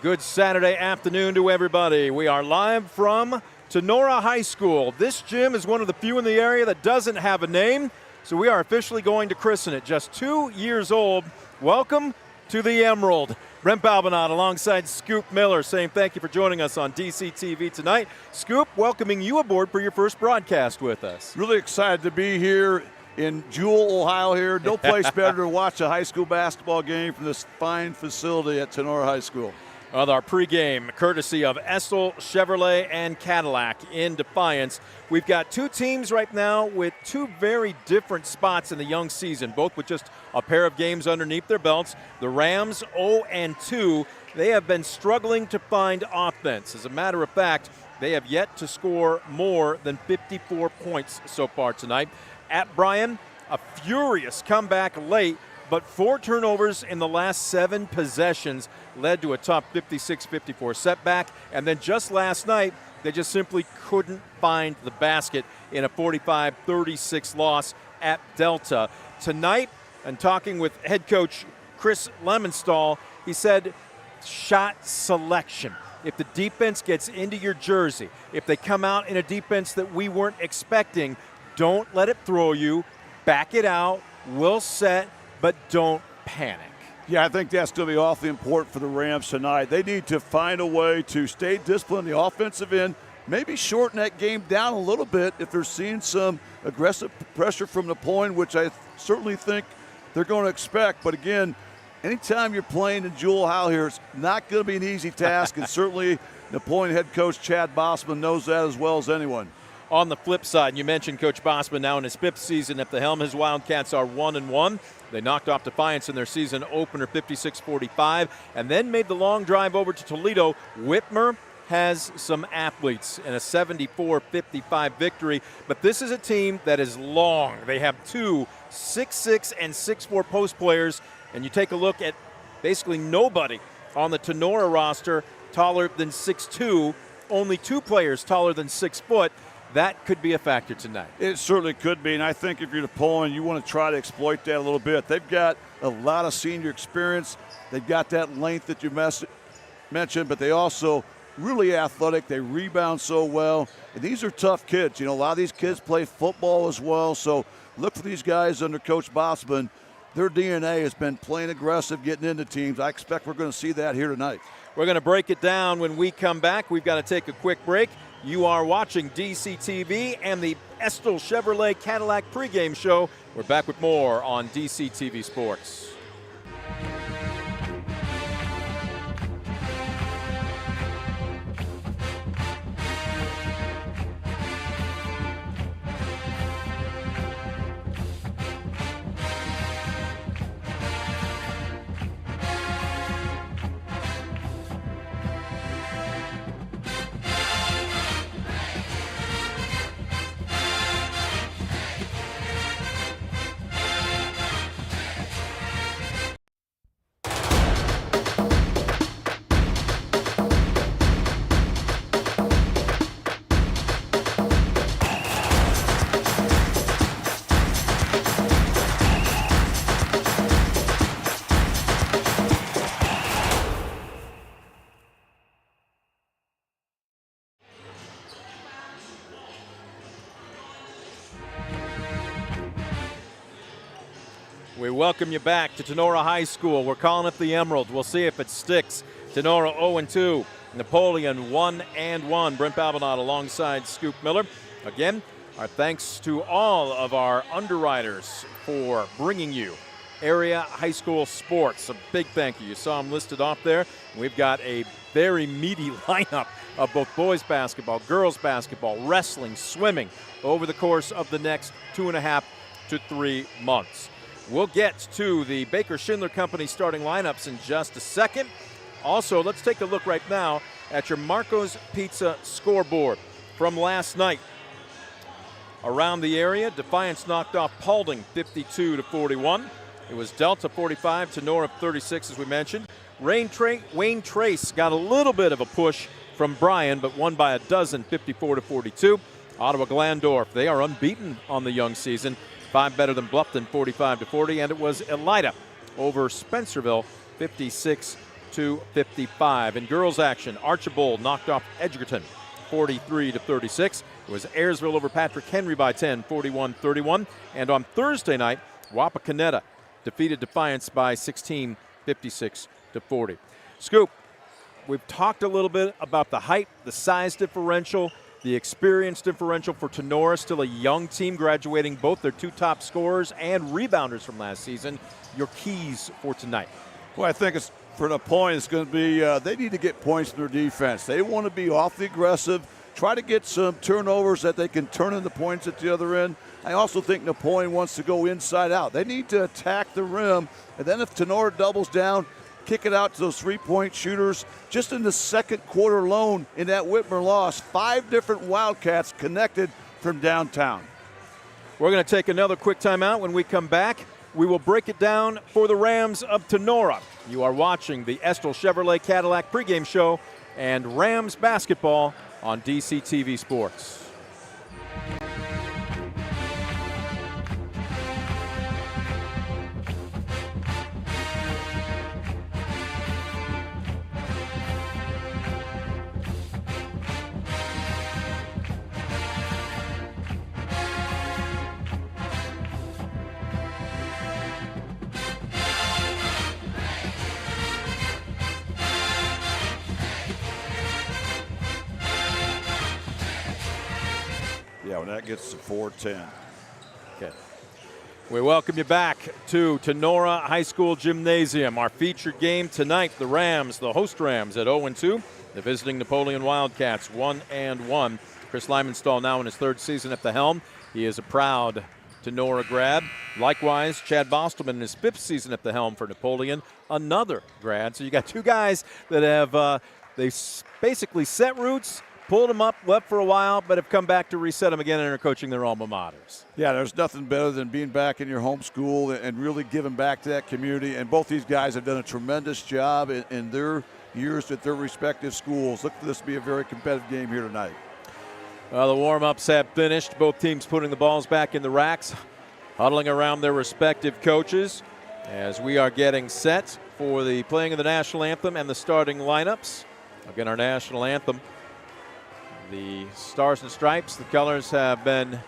Good Saturday afternoon to everybody. We are live from Tinora High School. This gym is one of the few in the area that doesn't have a name, so we are officially going to christen it. Just 2 years old. Welcome to the Emerald. Brent Balbinot alongside Scoop Miller saying thank you for joining us on DCTV tonight. Scoop, welcoming you aboard for your first broadcast with us. Really excited to be here in Jewell, Ohio here. No place better to watch a high school basketball game from this fine facility at Tinora High School. With our pregame, courtesy of Estel, Chevrolet, and Cadillac in Defiance. We've got two teams right now with two very different spots in the young season, both with just a pair of games underneath their belts. The Rams 0-2. They have been struggling to find offense. As a matter of fact, they have yet to score more than 54 points so far tonight. At Bryan, a furious comeback late, but 4 turnovers in the last 7 possessions led to a tough 56-54 setback. And then just last night, they just simply couldn't find the basket in a 45-36 loss at Delta. Tonight, and talking with head coach Chris Lemonstall, he said shot selection. If the defense gets into your jersey, if they come out in a defense that we weren't expecting, don't let it throw you. Back it out. We'll set, but don't panic. Yeah, I think that's going to be awfully important for the Rams tonight. They need to find a way to stay disciplined in the offensive end, maybe shorten that game down a little bit if they're seeing some aggressive pressure from Napoleon, which I certainly think they're going to expect. But again, anytime you're playing in Jewell, Ohio here, it's not going to be an easy task, and certainly Napoleon head coach Chad Bossman knows that as well as anyone. On the flip side, you mentioned Coach Bossman now in his 5th season at the helm. His Wildcats are 1-1. They knocked off Defiance in their season opener 56-45 and then made the long drive over to Toledo. Whitmer has some athletes in a 74-55 victory, but this is a team that is long. They have 2 6'6" and 6'4" post players, and you take a look at basically nobody on the Tinora roster taller than 6'2", only 2 players taller than 6 foot. That could be a factor tonight. It certainly could be, and I think if you're Napoleon, you want to try to exploit that a little bit. They've got a lot of senior experience. They've got that length that you mentioned, but they also really athletic. They rebound so well, and these are tough kids. You know, a lot of these kids play football as well, so look for these guys under Coach Bossman. Their DNA has been playing aggressive, getting into teams. I expect we're going to see that here tonight. We're going to break it down when we come back. We've got to take a quick break. You are watching DCTV and the Estel Chevrolet Cadillac pregame show. We're back with more on DCTV Sports. We welcome you back to Tinora High School. We're calling it the Emerald. We'll see if it sticks. Tinora 0-2. Napoleon 1-1. Brent Balbinot alongside Scoop Miller. Again, our thanks to all of our underwriters for bringing you area high school sports. A big thank you. You saw them listed off there. We've got a very meaty lineup of both boys basketball, girls basketball, wrestling, swimming over the course of the next 2.5 to 3 months. We'll get to the Baker Schindler Company starting lineups in just a second. Also, let's take a look right now at your Marco's Pizza scoreboard from last night. Around the area, Defiance knocked off Paulding 52-41. It was Delta 45, Tinora 36, as we mentioned. Wayne Trace got a little bit of a push from Bryan, but won by a dozen, 54-42. Ottawa Glandorf, they are unbeaten on the young season. 5 better than Bluffton, 45-40, and it was Elida over Spencerville, 56 52-55. In girls action, Archibald knocked off Edgerton 43-36. It was Ayersville over Patrick Henry by 10, 41-31. And on Thursday night, Wapakoneta defeated Defiance by 16, 56-40. Scoop, we've talked a little bit about the height, the size differential, the experience differential for Tinora, still a young team, graduating both their two top scorers and rebounders from last season. Your keys for tonight? Well, I think it's for Napoleon, it's going to be they need to get points in their defense. They want to be awfully aggressive, try to get some turnovers that they can turn into points at the other end. I also think Napoleon wants to go inside out. They need to attack the rim, and then if Tinora doubles down, kick it out to those three-point shooters. Just in the second quarter alone in that Whitmer loss, 5 different Wildcats connected from downtown. We're going to take another quick timeout. When we come back, we will break it down for the Rams of Tinora. You are watching the Estel Chevrolet Cadillac pregame show and Rams basketball on DC TV Sports. Yeah, when that gets to 4:10. Okay. We welcome you back to Tinora High School Gymnasium. Our featured game tonight, the Rams, the host Rams at 0-2, the visiting Napoleon Wildcats 1-1. Chris Lymanstall now in his 3rd season at the helm. He is a proud Tinora grad. Likewise, Chad Bostelman in his 5th season at the helm for Napoleon, another grad. So you got two guys that have they basically set roots, pulled them up, left for a while, but have come back to reset them again and are coaching their alma maters. Yeah, there's nothing better than being back in your home school and really giving back to that community. And both these guys have done a tremendous job in their years at their respective schools. Look for this to be a very competitive game here tonight. Well, the warm-ups have finished. Both teams putting the balls back in the racks, huddling around their respective coaches as we are getting set for the playing of the national anthem and the starting lineups. Again, our national anthem. The Stars and Stripes, the colors have been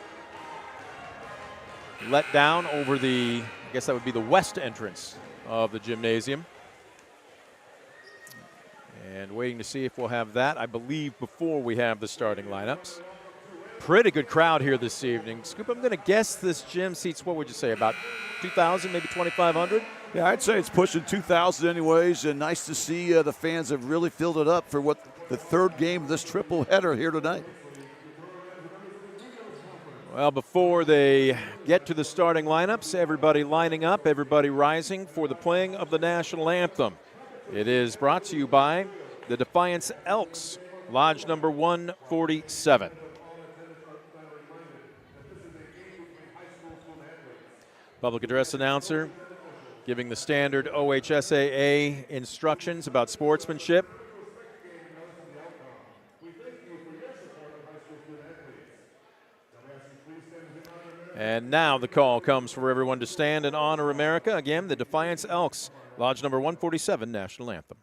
let down over the, I guess that would be the west entrance of the gymnasium. And waiting to see if we'll have that, I believe, before we have the starting lineups. Pretty good crowd here this evening. Scoop, I'm going to guess this gym seats, what would you say, about 2,000, maybe 2,500? Yeah, I'd say it's pushing 2,000 anyways, and nice to see the fans have really filled it up for what the 3rd game of this triple header here tonight. Well, before they get to the starting lineups, everybody lining up, everybody rising for the playing of the national anthem. It is brought to you by the Defiance Elks, Lodge number 147. Public address announcer giving the standard OHSAA instructions about sportsmanship. And now the call comes for everyone to stand and honor America. Again, the Defiance Elks, Lodge number 147, national anthem.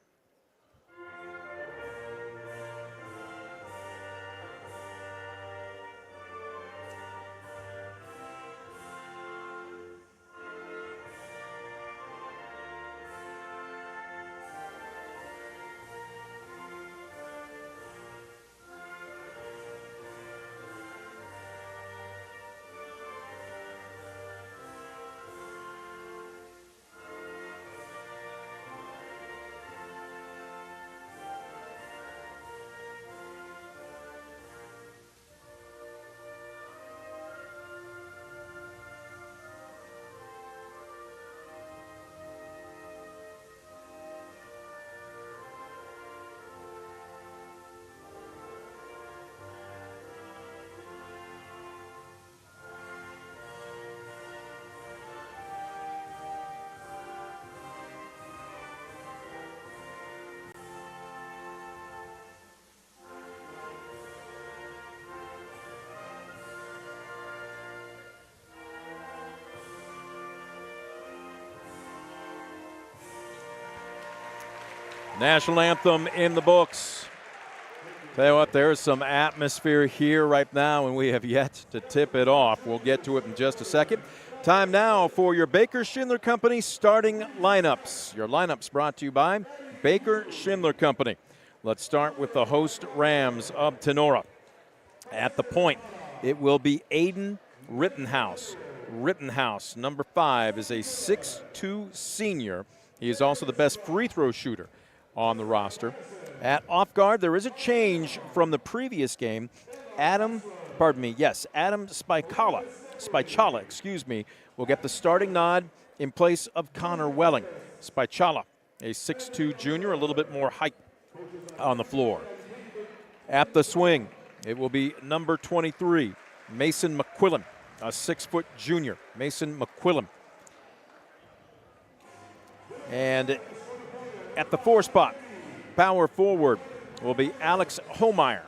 National anthem in the books. Tell you what, there's some atmosphere here right now, and we have yet to tip it off. We'll get to it in just a second. Time now for your Baker Schindler Company starting lineups. Your lineups brought to you by Baker Schindler Company. Let's start with the host Rams of Tinora. At the point, it will be Aiden Rittenhouse. Rittenhouse, number 5, is a 6'2 senior. He is also the best free throw shooter on the roster. At off guard, there is a change from the previous game. Adam Spichala, will get the starting nod in place of Connor Welling. Spichala, a 6'2 junior, a little bit more height on the floor. At the swing, it will be number 23, Mason McQuillan, a 6-foot junior, Mason McQuillan. And at the 4 spot, power forward, will be Alex Homeyer.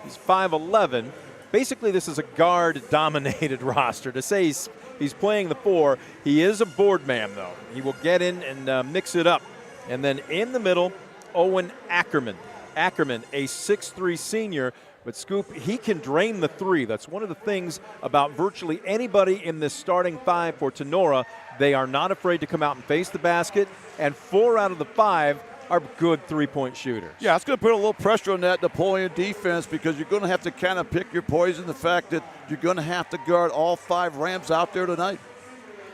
He's 5'11". Basically, this is a guard-dominated roster. To say he's playing the 4, he is a board man, though. He will get in and mix it up. And then in the middle, Owen Ackerman. Ackerman, a 6'3 senior, but Scoop, he can drain the 3. That's one of the things about virtually anybody in this starting 5 for Tinora. They are not afraid to come out and face the basket, and 4 out of the 5 are good three-point shooters. Yeah, it's going to put a little pressure on that Napoleon defense because you're going to have to kind of pick your poison, the fact that you're going to have to guard all 5 Rams out there tonight.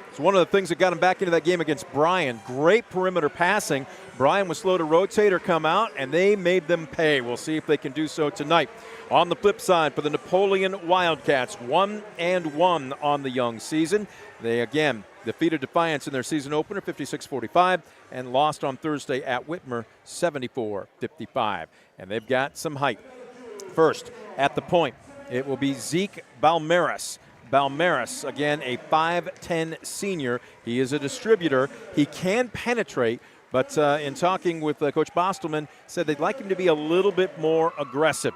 It's one of the things that got him back into that game against Bryan. Great perimeter passing. Bryan was slow to rotate or come out, and they made them pay. We'll see if they can do so tonight. On the flip side, for the Napoleon Wildcats, 1-1 on the young season. They, again, defeated Defiance in their season opener, 56-45, and lost on Thursday at Whitmer, 74-55. And they've got some height. First, at the point, it will be Zeke Balmeras. Balmeras, again, a 5'10 senior. He is a distributor. He can penetrate, but in talking with Coach Bostelman, said they'd like him to be a little bit more aggressive.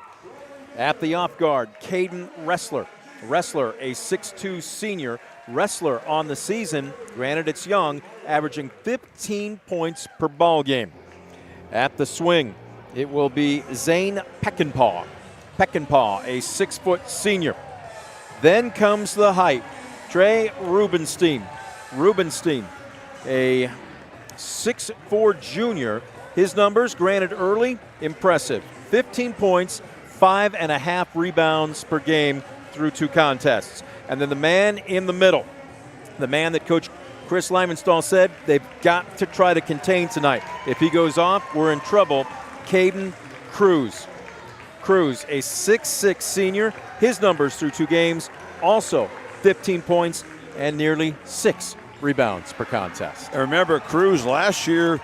At the off guard, Caden Wrestler. Wrestler, a 6'2 senior. Wrestler on the season, granted it's young, averaging 15 points per ball game. At the swing, it will be Zane Peckinpah. Peckinpah, a 6-foot senior. Then comes the height. Trey Rubenstein. Rubenstein, a 6'4 junior. His numbers, granted early, impressive. 15 points, 5.5 rebounds per game through 2 contests. And then the man in the middle, the man that Coach Chris Lymanstall said they've got to try to contain tonight. If he goes off, we're in trouble. Caden Cruz. Cruz, a 6'6 senior. His numbers through 2 games, also 15 points and nearly 6 rebounds per contest. And remember, Cruz last year,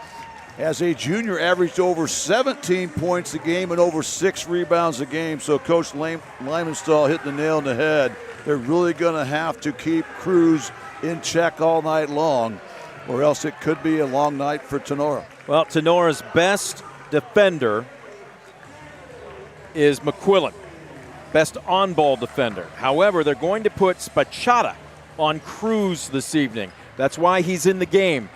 as a junior, averaged over 17 points a game and over 6 rebounds a game. So Coach Lymanstall hit the nail on the head. They're really going to have to keep Cruz in check all night long, or else it could be a long night for Tinora. Well, Tinora's best defender is McQuillan, best on-ball defender. However, they're going to put Spichala on Cruz this evening. That's why he's in the game.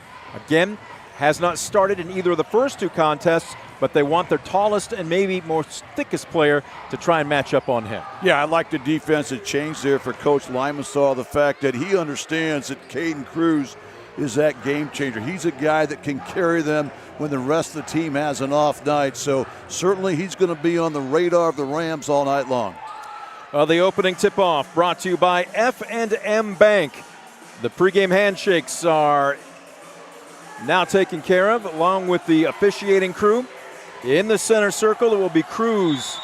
Again, has not started in either of the first 2 contests, but they want their tallest and maybe most thickest player to try and match up on him. Yeah, I like the defensive change there for Coach Lymanstall, the fact that he understands that Caden Cruz is that game changer. He's a guy that can carry them when the rest of the team has an off night. So certainly he's going to be on the radar of the Rams all night long. The opening tip-off brought to you by F&M Bank. The pregame handshakes are now taken care of, along with the officiating crew. In the center circle, it will be Cruz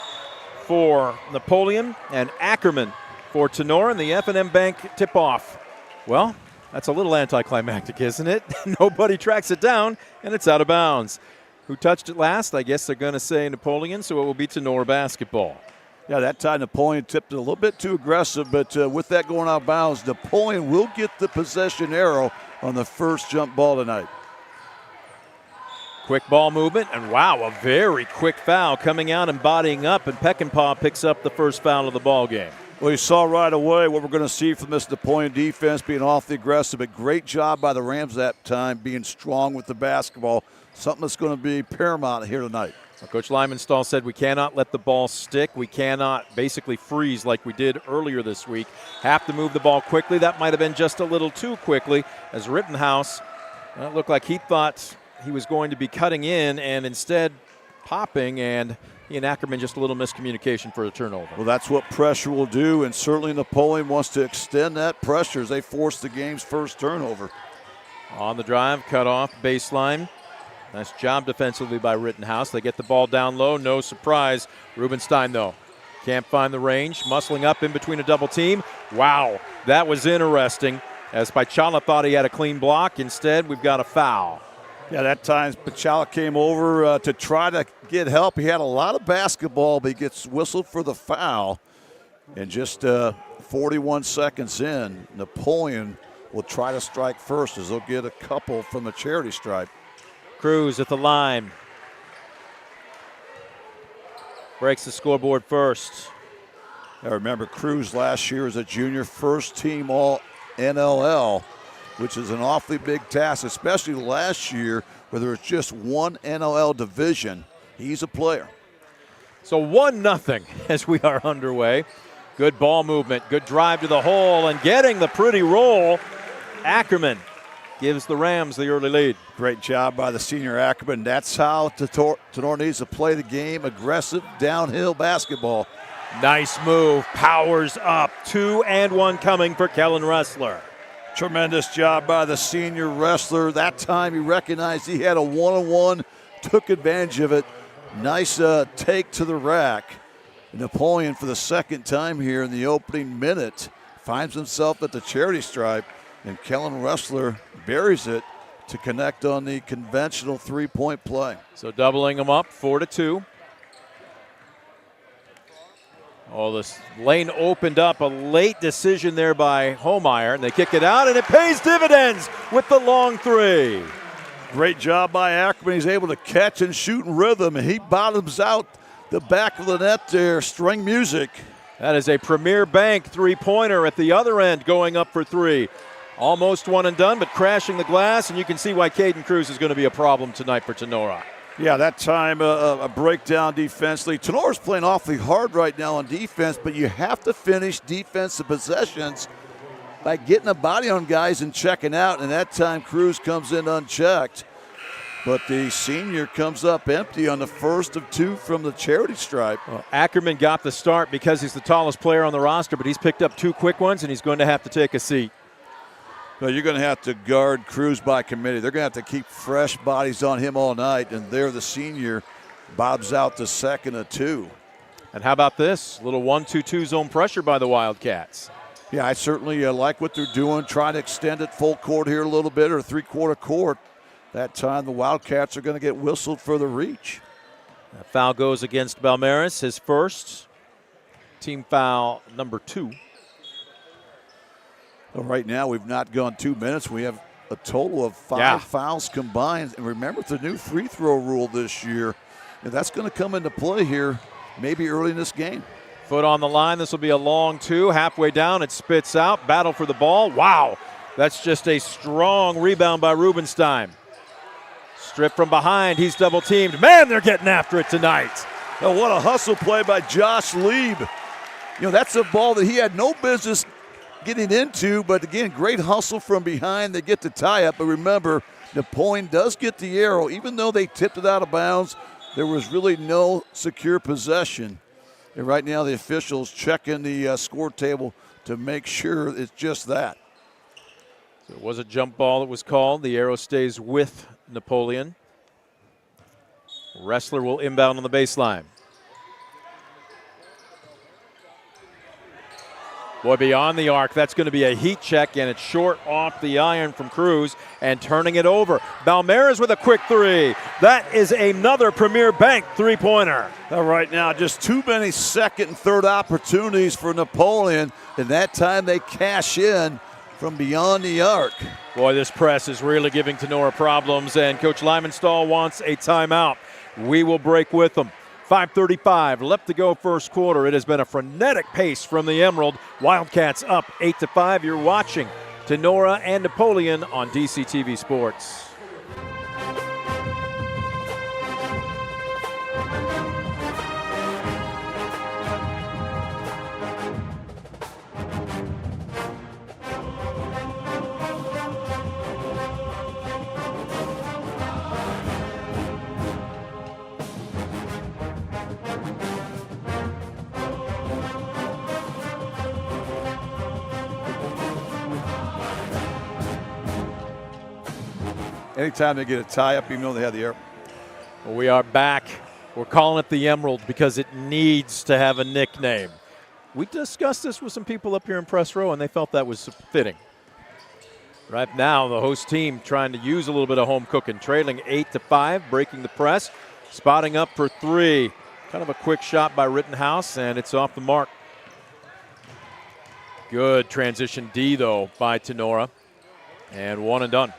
for Napoleon and Ackerman for Tinora, and the F&M Bank tip-off. Well, that's a little anticlimactic, isn't it? Nobody tracks it down, and it's out of bounds. Who touched it last? I guess they're going to say Napoleon, so it will be Tinora basketball. Yeah, that time Napoleon tipped it a little bit too aggressive, but with that going out of bounds, Napoleon will get the possession arrow on the first jump ball tonight. Quick ball movement, and wow, a very quick foul coming out and bodying up, and Peckinpah picks up the first foul of the ball game. Well, you saw right away what we're going to see from this Napoleon defense, being awfully aggressive. But great job by the Rams that time, being strong with the basketball. Something that's going to be paramount here tonight. Well, Coach Lymanstall said we cannot let the ball stick. We cannot basically freeze like we did earlier this week. Have to move the ball quickly. That might have been just a little too quickly, as Rittenhouse looked like he thought he was going to be cutting in and instead popping, and he and Ackerman just a little miscommunication for a turnover. Well, that's what pressure will do, and certainly Napoleon wants to extend that pressure as they force the game's first turnover. On the drive, cut off, baseline. Nice job defensively by Rittenhouse. They get the ball down low, no surprise. Rubenstein, though, can't find the range. Muscling up in between a double team. Wow, that was interesting, as Pachala thought he had a clean block. Instead, we've got a foul. Yeah, that time Pachala came over to try to get help. He had a lot of basketball, but he gets whistled for the foul. And just 41 seconds in, Napoleon will try to strike first, as they'll get a couple from the charity stripe. Cruz at the line. Breaks the scoreboard first. I remember Cruz last year as a junior, first team all NLL, which is an awfully big task, especially last year where there was just one NLL division. He's a player. So 1-0 as we are underway. Good ball movement, good drive to the hole, and getting the pretty roll. Ackerman gives the Rams the early lead. Great job by the senior Ackerman. That's how Tinora needs to play the game, aggressive downhill basketball. Nice move, powers up, 2 and 1 coming for Kellen Wrestler. Tremendous job by the senior wrestler. That time he recognized he had a one-on-one, took advantage of it. Nice take to the rack. Napoleon, for the second time here in the opening minute, finds himself at the charity stripe, and Kellen Wrestler buries it to connect on the conventional three-point play. So doubling them up, 4-2. Oh, this lane opened up. A late decision there by Homeyer, and they kick it out, and it pays dividends with the long three. Great job by Ackerman. He's able to catch and shoot in rhythm, and he bottoms out the back of the net there. String music. That is a Premier Bank three-pointer at the other end, going up for three. Almost one and done, but crashing the glass, and you can see why Caden Cruz is going to be a problem tonight for Tinora. Yeah, that time a breakdown defensively. Tenora's playing awfully hard right now on defense, but you have to finish defensive possessions by getting a body on guys and checking out, and that time Cruz comes in unchecked. But the senior comes up empty on the first of 2 from the charity stripe. Well, Ackerman got the start because he's the tallest player on the roster, but he's picked up 2 quick ones, and he's going to have to take a seat. No, you're going to have to guard Cruz by committee. They're going to have to keep fresh bodies on him all night, and there the senior bobs out the second of 2. And how about this? Little 1-2-2 zone pressure by the Wildcats. Yeah, I certainly like what they're doing, trying to extend it full court here a little bit, or three-quarter court. That time the Wildcats are going to get whistled for the reach. That foul goes against Balmeris, his first. Team foul number 2. Well, right now we've not gone 2 minutes. We have a total of 5 fouls combined. And remember, it's a new free throw rule this year. And that's going to come into play here maybe early in this game. Foot on the line. This will be a long 2. Halfway down, it spits out. Battle for the ball. Wow. That's just a strong rebound by Rubenstein. Stripped from behind. He's double teamed. Man, they're getting after it tonight. Oh, what a hustle play by Josh Lieb. You know, that's a ball that he had no business getting into, but again, great hustle from behind. They get the tie up, but remember, Napoleon does get the arrow. Even though they tipped it out of bounds, there was really no secure possession. And right now the officials checking the score table to make sure it's just that. So it was a jump ball that was called. The arrow stays with Napoleon. Wrestler will inbound on the baseline. Boy, beyond the arc, that's going to be a heat check, and it's short off the iron from Cruz, and turning it over. Balmeris with a quick 3. That is another Premier Bank three-pointer. Right now, just too many second and third opportunities for Napoleon, and that time they cash in from beyond the arc. Boy, this press is really giving Tinora problems, and Coach Lymanstall wants a timeout. We will break with them. 5:35 left to go first quarter. It has been a frenetic pace from the Emerald. Wildcats up 8-5. You're watching Tinora and Napoleon on DCTV Sports. Anytime they get a tie-up, even though they have the air. Well, we are back. We're calling it the Emerald because it needs to have a nickname. We discussed this with some people up here in press row, and they felt that was fitting. Right now, the host team trying to use a little bit of home cooking, trailing 8-5, breaking the press, spotting up for three. Kind of a quick shot by Rittenhouse, and it's off the mark. Good transition D, though, by Tinora, and one and done.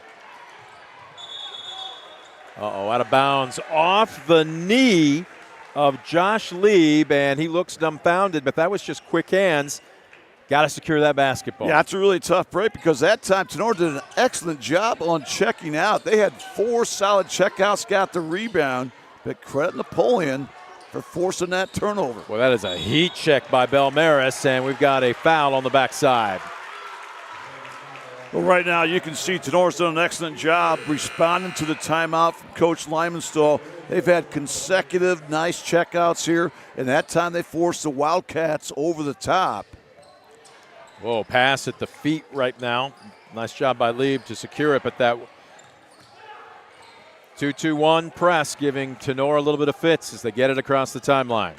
Out of bounds, off the knee of Josh Lieb, and he looks dumbfounded, but that was just quick hands. Got to secure that basketball. Yeah, it's a really tough break because that time Tinora did an excellent job on checking out. They had 4 solid checkouts, got the rebound, but credit Napoleon for forcing that turnover. Well, that is a heat check by Belmaris, and we've got a foul on the backside. Well, right now you can see Tenora's done an excellent job responding to the timeout from Coach Lymanstall. They've had consecutive nice checkouts here, and that time they forced the Wildcats over the top. Whoa, pass at the feet right now. Nice job by Lieb to secure it, but that 2-2-1 press giving Tinora a little bit of fits as they get it across the timeline.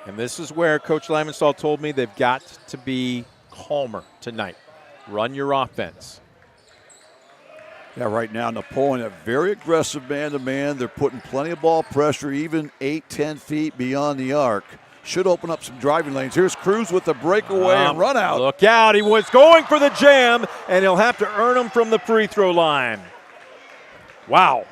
And this is where Coach Lymanstall told me they've got to be calmer tonight. Run your offense. Yeah, right now Napoleon, a very aggressive man-to-man. They're putting plenty of ball pressure, even 8-10 feet beyond the arc. Should open up some driving lanes. Here's Cruz with the breakaway and run out. Look out, he was going for the jam, and he'll have to earn them from the free throw line. Wow.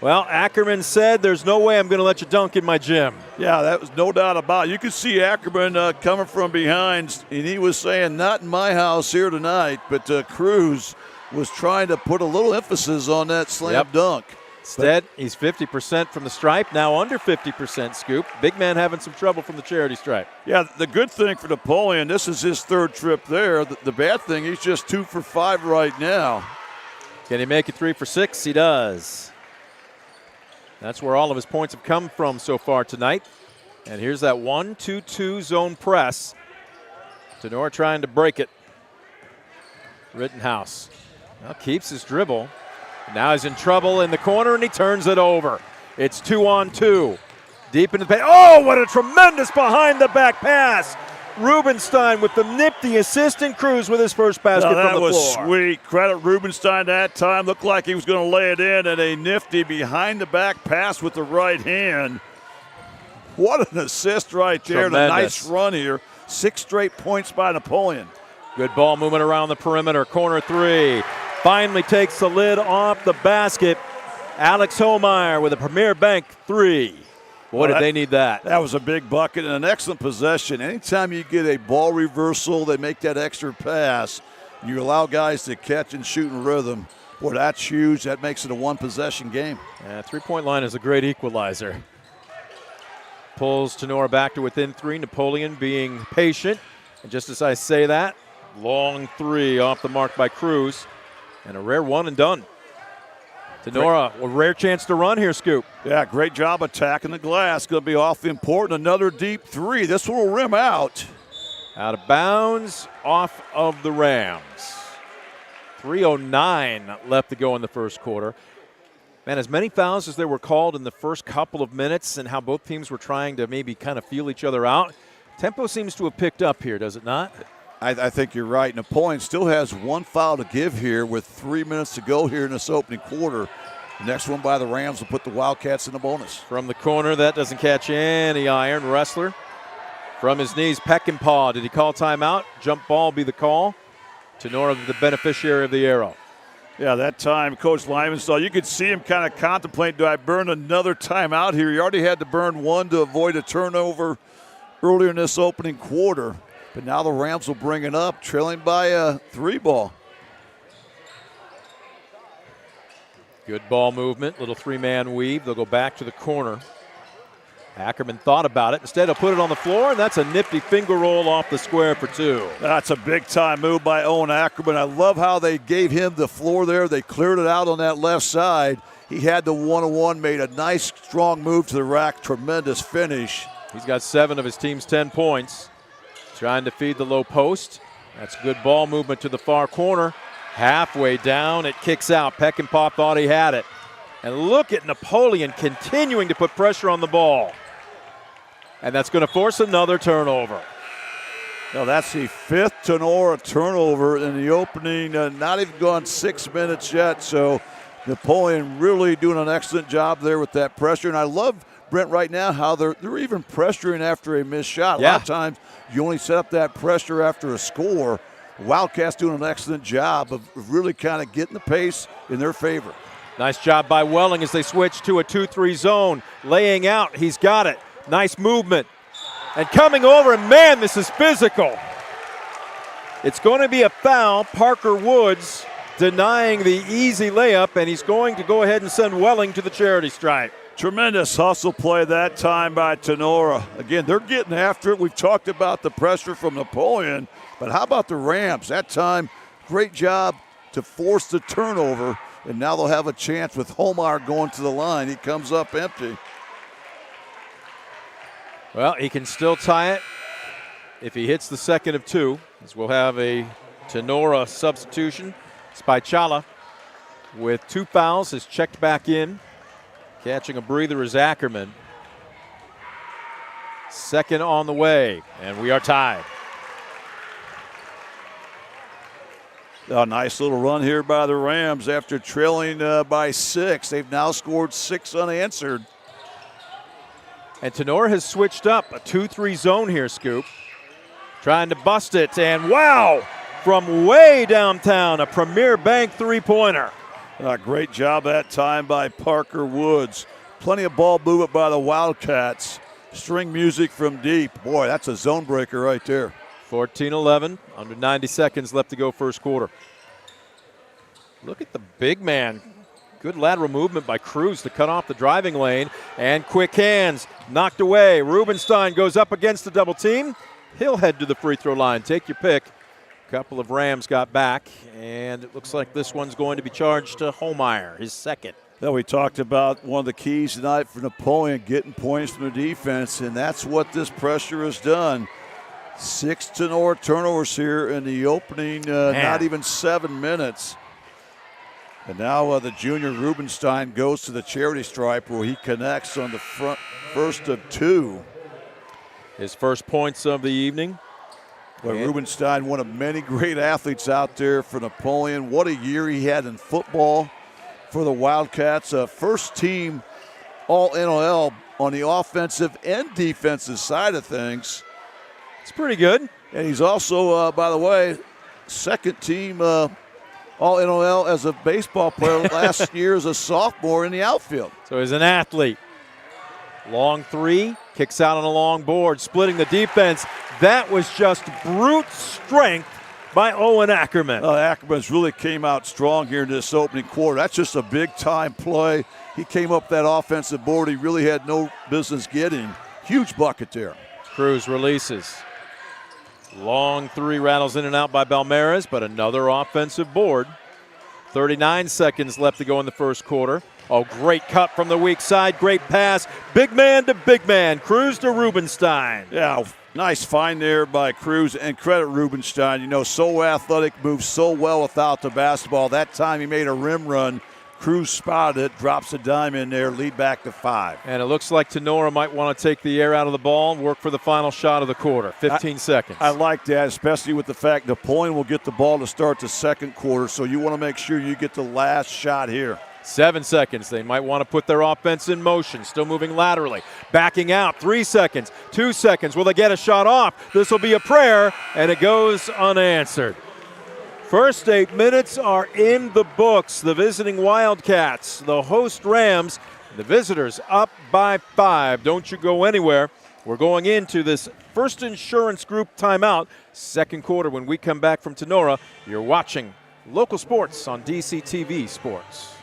Well, Ackerman said, there's no way I'm going to let you dunk in my gym. Yeah, that was no doubt about it. You could see Ackerman coming from behind, and he was saying, not in my house here tonight, but Cruz was trying to put a little emphasis on that slam dunk. Instead, he's 50% from the stripe, now under 50% scoop. Big man having some trouble from the charity stripe. Yeah, the good thing for Napoleon, this is his 3rd trip there. The bad thing, he's just 2 for 5 right now. Can he make it 3 for 6? He does. That's where all of his points have come from so far tonight. And here's that 1-2-2 zone press. Tinora trying to break it. Rittenhouse now keeps his dribble. Now he's in trouble in the corner, and he turns it over. It's 2-on-2. Deep into the paint. Oh, what a tremendous behind-the-back pass. Rubenstein with the nifty assist, and Cruz with his first basket from the floor. That was sweet. Credit Rubenstein that time. Looked like he was going to lay it in, and a nifty behind-the-back pass with the right hand. What an assist right there. And a nice run here. 6 straight points by Napoleon. Good ball movement around the perimeter. Corner 3. Finally takes the lid off the basket. Alex Homeyer with a Premier Bank 3. Boy, did they need that. That was a big bucket and an excellent possession. Anytime you get a ball reversal, they make that extra pass. You allow guys to catch and shoot in rhythm. Boy, that's huge. That makes it a 1-possession game. Yeah, 3-point line is a great equalizer. Pulls Tinora back to within 3. Napoleon being patient. And just as I say that, long 3 off the mark by Cruz. And a rare 1 and done. Tinora, a rare chance to run here, Scoop. Yeah, great job attacking the glass. Going to be awfully important. Another deep 3. This one will rim out. Out of bounds, off of the Rams. 3:09 left to go in the first quarter. Man, as many fouls as there were called in the first couple of minutes and how both teams were trying to maybe kind of feel each other out, tempo seems to have picked up here, does it not? I think you're right. Napoleon still has 1 foul to give here with 3 minutes to go here in this opening quarter. The next one by the Rams will put the Wildcats in the bonus. From the corner, that doesn't catch any iron. Wrestler from his knees, Peckinpah. Did he call timeout? Jump ball be the call. Tinora the beneficiary of the arrow. Yeah, that time, Coach Lyman saw, you could see him kind of contemplate, do I burn another timeout here? He already had to burn one to avoid a turnover earlier in this opening quarter. But now the Rams will bring it up, trailing by a 3 ball. Good ball movement, little 3-man weave. They'll go back to the corner. Ackerman thought about it. Instead, he'll put it on the floor, and that's a nifty finger roll off the square for 2. That's a big-time move by Owen Ackerman. I love how they gave him the floor there. They cleared it out on that left side. He had the one-on-one, made a nice, strong move to the rack. Tremendous finish. He's got 7 of his team's 10 points. Trying to feed the low post. That's good ball movement to the far corner. Halfway down, it kicks out. Peckinpah thought he had it. And look at Napoleon continuing to put pressure on the ball. And that's going to force another turnover. Now that's the 5th Tinora turnover in the opening. Not even gone 6 minutes yet. So Napoleon really doing an excellent job there with that pressure. And I love, Brent, right now how they're even pressuring after a missed shot. A lot of times you only set up that pressure after a score. Wildcats doing an excellent job of really kind of getting the pace in their favor. Nice job by Welling as they switch to a 2-3 zone. Laying out, he's got it. Nice movement. And coming over, and man, this is physical. It's going to be a foul. Parker Woods denying the easy layup, and he's going to go ahead and send Welling to the charity stripe. Tremendous hustle play that time by Tinora. Again, they're getting after it. We've talked about the pressure from Napoleon, but how about the Rams? That time, great job to force the turnover, and now they'll have a chance with Holmeyer going to the line. He comes up empty. Well, he can still tie it if he hits the second of 2, as we'll have a Tinora substitution. Spichala with 2 fouls is checked back in. Catching a breather is Ackerman. Second on the way, and we are tied. A nice little run here by the Rams after trailing by 6. They've now scored 6 unanswered. And Tinora has switched up a 2-3 zone here, Scoop. Trying to bust it, and wow! From way downtown, a Premier Bank 3-pointer. Great job that time by Parker Woods. Plenty of ball movement by the Wildcats. String music from deep. Boy, that's a zone breaker right there. 14-11, under 90 seconds left to go first quarter. Look at the big man. Good lateral movement by Cruz to cut off the driving lane. And quick hands, knocked away. Rubenstein goes up against the double team. He'll head to the free throw line. Take your pick. A couple of Rams got back, and it looks like this one's going to be charged to Holmeyer, his second. Now we talked about one of the keys tonight for Napoleon, getting points from the defense, and that's what this pressure has done. 6 Tinora turnovers here in the opening, not even 7 minutes. And now the junior Rubenstein goes to the charity stripe where he connects on the first of 2. His first points of the evening. But Rubenstein, one of many great athletes out there for Napoleon. What a year he had in football for the Wildcats. First team All-NLL on the offensive and defensive side of things. It's pretty good. And he's also, by the way, second team All-NLL as a baseball player last year as a sophomore in the outfield. So he's an athlete. Long 3, kicks out on a long board, splitting the defense. That was just brute strength by Owen Ackerman. Ackerman's really came out strong here in this opening quarter. That's just a big-time play. He came up that offensive board he really had no business getting. Huge bucket there. Cruz releases. Long 3 rattles in and out by Balmeres, but another offensive board. 39 seconds left to go in the first quarter. Oh, great cut from the weak side. Great pass. Big man to big man. Cruz to Rubenstein. Yeah, nice find there by Cruz. And credit Rubenstein. You know, so athletic, moves so well without the basketball. That time he made a rim run. Cruz spotted it, drops a dime in there, lead back to 5. And it looks like Tinora might want to take the air out of the ball and work for the final shot of the quarter. 15 seconds. I like that, especially with the fact Napoleon will get the ball to start the second quarter, so you want to make sure you get the last shot here. 7 seconds. They might want to put their offense in motion. Still moving laterally. Backing out. 3 seconds. 2 seconds. Will they get a shot off? This will be a prayer, and it goes unanswered. First 8 minutes are in the books. The visiting Wildcats, the host Rams, the visitors up by 5. Don't you go anywhere. We're going into this First Insurance Group timeout. Second quarter when we come back from Tinora. You're watching local sports on DCTV Sports.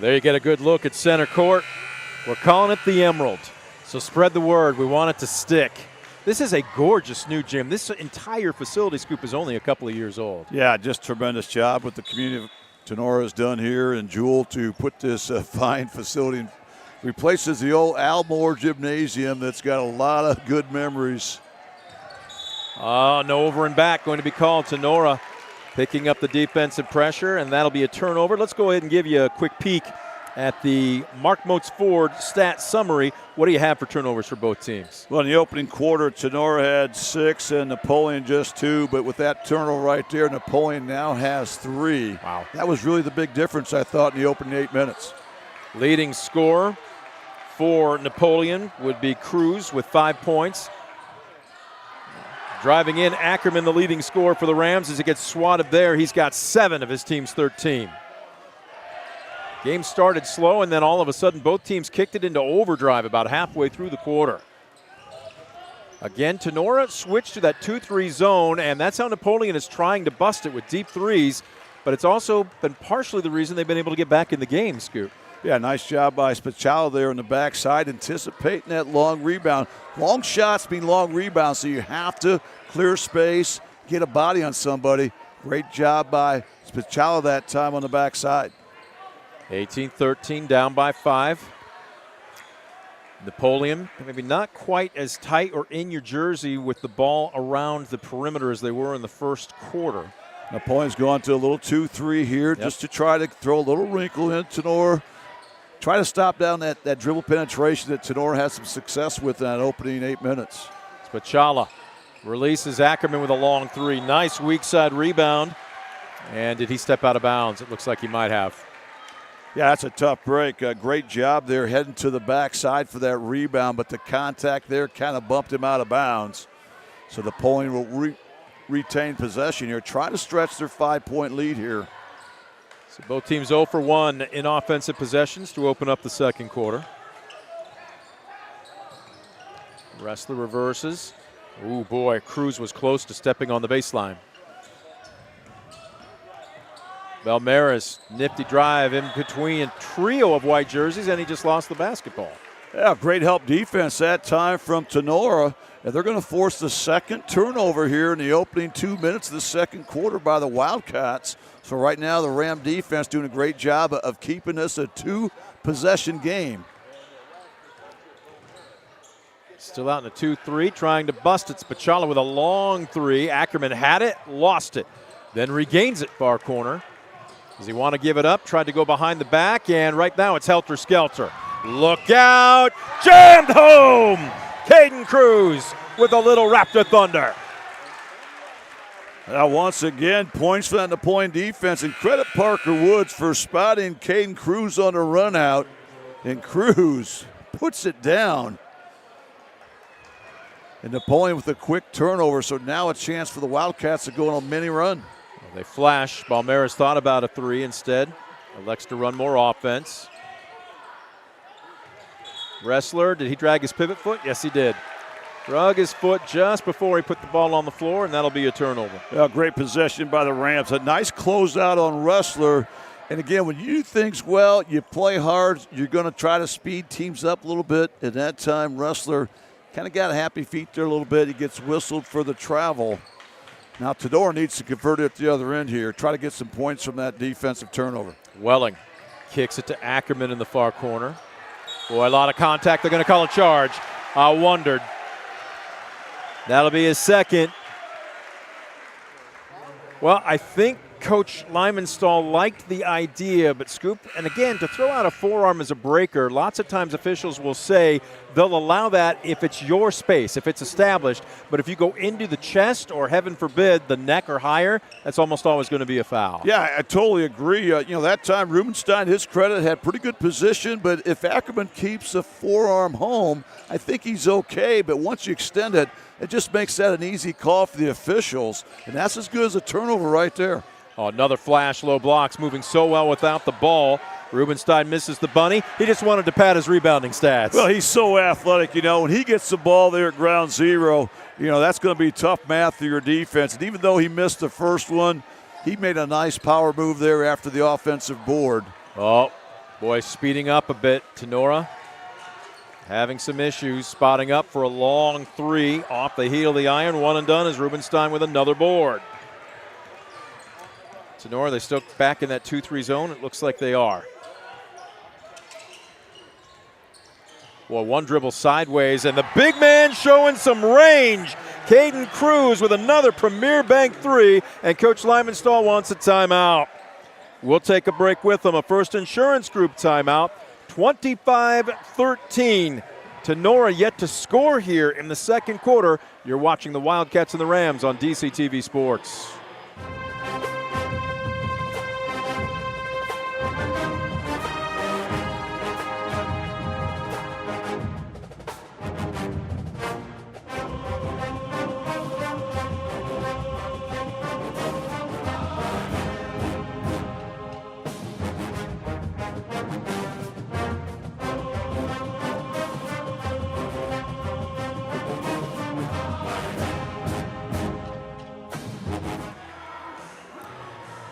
There you get a good look at center court. We're calling it the Emerald, so spread the word. We want it to stick. This is a gorgeous new gym. This entire facility, Scoop, is only a couple of years old. Yeah, just tremendous job with the community of Tinora has done here and Jewel to put this fine facility in. Replaces the old Almore Gymnasium that's got a lot of good memories. No over and back going to be called. Tinora picking up the defensive pressure, and that'll be a turnover. Let's go ahead and give you a quick peek at the Mark Moats Ford stat summary. What do you have for turnovers for both teams? Well, in the opening quarter, Tinora had 6 and Napoleon just 2, but with that turnover right there, Napoleon now has 3. Wow. That was really the big difference, I thought, in the opening 8 minutes. Leading scorer for Napoleon would be Cruz with 5 points. Driving in, Ackerman, the leading scorer for the Rams, as he gets swatted there. He's got 7 of his team's 13. Game started slow, and then all of a sudden both teams kicked it into overdrive about halfway through the quarter. Again, Tinora switched to that 2-3 zone, and that's how Napoleon is trying to bust it with deep threes, but it's also been partially the reason they've been able to get back in the game, Scoop. Yeah, nice job by Spicciala there on the backside, anticipating that long rebound. Long shots mean long rebounds, so you have to clear space, get a body on somebody. Great job by Spicciala that time on the backside. 18-13, down by 5. Napoleon, maybe not quite as tight or in your jersey with the ball around the perimeter as they were in the first quarter. Napoleon's gone to a little 2-3 here just to try to throw a little wrinkle in Tinora. Try to stop down that dribble penetration that Tinora has some success with in that opening 8 minutes. Spicciala releases Ackerman with a long 3. Nice weak side rebound. And did he step out of bounds? It looks like he might have. Yeah, that's a tough break. Great job there heading to the backside for that rebound, but the contact there kind of bumped him out of bounds. So Napoleon will retain possession here. Try to stretch their 5-point lead here. So both teams 0 for 1 in offensive possessions to open up the second quarter. Wrestler reverses. Ooh, boy, Cruz was close to stepping on the baseline. Valmera's nifty drive in between a trio of white jerseys, and he just lost the basketball. Yeah, great help defense that time from Tinora. And they're going to force the second turnover here in the opening 2 minutes of the second quarter by the Wildcats. So right now the Ram defense doing a great job of keeping this a 2-possession game. Still out in a 2-3, trying to bust it. Spicciala with a long 3. Ackerman had it, lost it, then regains it far corner. Does he want to give it up? Tried to go behind the back, and right now it's helter-skelter. Look out! Jammed home! Caden Cruz with a little Raptor thunder. Now once again, points for that Napoleon defense, and credit Parker Woods for spotting Caden Cruz on a run out, and Cruz puts it down. And Napoleon with a quick turnover, so now a chance for the Wildcats to go on a mini run. They flash. Balmera's thought about a 3 instead. Elects to run more offense. Wrestler, did he drag his pivot foot? Yes, he did. Drug his foot just before he put the ball on the floor, and that'll be a turnover. Yeah, great possession by the Rams. A nice closeout on Wrestler. And again, when you do things well, you play hard, you're going to try to speed teams up a little bit. At that time, Rustler kind of got happy feet there a little bit. He gets whistled for the travel. Now Tinora needs to convert it at the other end here, try to get some points from that defensive turnover. Welling kicks it to Ackerman in the far corner. Boy, a lot of contact. They're going to call a charge. I wondered. That'll be his second. Well, I think Coach Lymanstall liked the idea, but Scoop, and again, to throw out a forearm as a breaker, lots of times officials will say they'll allow that if it's your space, if it's established, but if you go into the chest or, heaven forbid, the neck or higher, that's almost always going to be a foul. Yeah, I totally agree. That time Rubenstein, his credit, had pretty good position, but if Ackerman keeps a forearm home, I think he's okay, but once you extend it, it just makes that an easy call for the officials, and that's as good as a turnover right there. Oh, another flash, low blocks, moving so well without the ball. Rubenstein misses the bunny. He just wanted to pad his rebounding stats. Well, he's so athletic, when he gets the ball there at ground zero, that's going to be tough math for your defense. And even though he missed the first one, he made a nice power move there after the offensive board. Oh, boy, speeding up a bit. Tinora having some issues, spotting up for a long three off the heel of the iron. One and done as Rubenstein with another board. Tinora, they still back in that 2-3 zone. It looks like they are. Well, one dribble sideways, and the big man showing some range. Caden Cruz with another Premier Bank three, and Coach Lymanstall wants a timeout. We'll take a break with them. A First Insurance Group timeout. 25-13. Tinora yet to score here in the second quarter. You're watching the Wildcats and the Rams on DCTV Sports.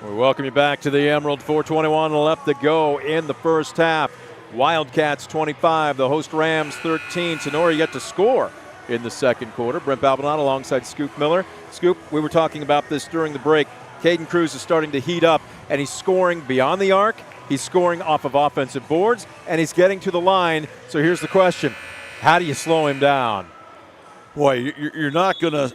We welcome you back to the Emerald. 4:21 left to go in the first half. Wildcats 25, the host Rams 13. Tinora yet to score in the second quarter. Brent Balbinot alongside Scoop Miller. Scoop, we were talking about this during the break. Caden Cruz is starting to heat up, and he's scoring beyond the arc. He's scoring off of offensive boards, and he's getting to the line. So here's the question. How do you slow him down? Boy, you're not going to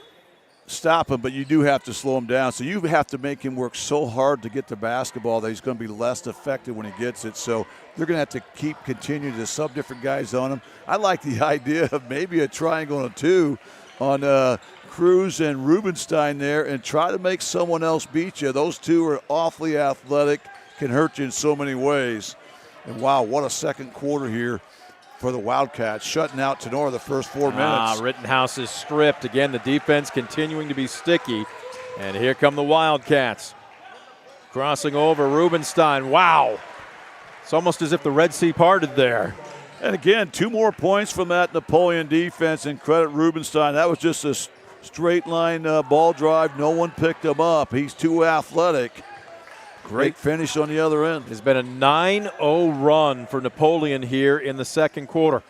stop him, but you do have to slow him down. So you have to make him work so hard to get the basketball that he's going to be less effective when he gets it. So they're going to have to continue to sub different guys on him. I like the idea of maybe a triangle and a two on Cruz and Rubenstein there and try to make someone else beat you. Those two are awfully athletic, can hurt you in so many ways. And wow, what a second quarter here for the Wildcats, shutting out Tinora the first 4 minutes. Rittenhouse is stripped. Again, the defense continuing to be sticky. And here come the Wildcats. Crossing over, Rubenstein. Wow. It's almost as if the Red Sea parted there. And again, 2 more points from that Napoleon defense, and credit Rubenstein. That was just a straight line ball drive. No one picked him up. He's too athletic. Great finish on the other end. It's been a 9-0 run for Napoleon here in the second quarter.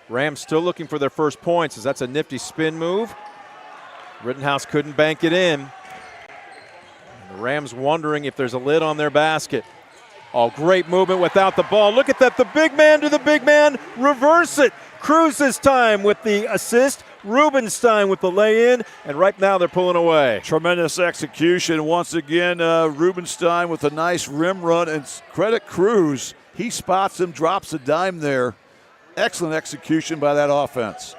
Rams still looking for their first points as that's a nifty spin move. Rittenhouse couldn't bank it in. And the Rams wondering if there's a lid on their basket. Oh, great movement without the ball. Look at that, the big man to the big man, reverse it. Cruz this time with the assist. Rubenstein with the lay-in, and right now they're pulling away. Tremendous execution. Once again, Rubenstein with a nice rim run, and credit Cruz. He spots him, drops a dime there. Excellent execution by that offense.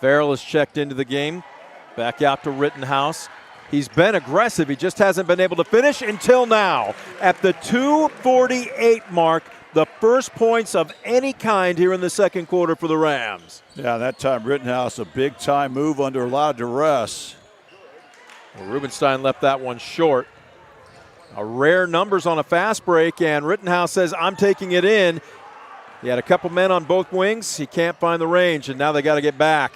Farrell is checked into the game. Back out to Rittenhouse. He's been aggressive. He just hasn't been able to finish until now. At the 2:48 mark, the first points of any kind here in the second quarter for the Rams. Yeah, that time Rittenhouse, a big-time move under a lot of duress. Well, Rubenstein left that one short. A rare numbers on a fast break, and Rittenhouse says, I'm taking it in. He had a couple men on both wings. He can't find the range, and now they got to get back.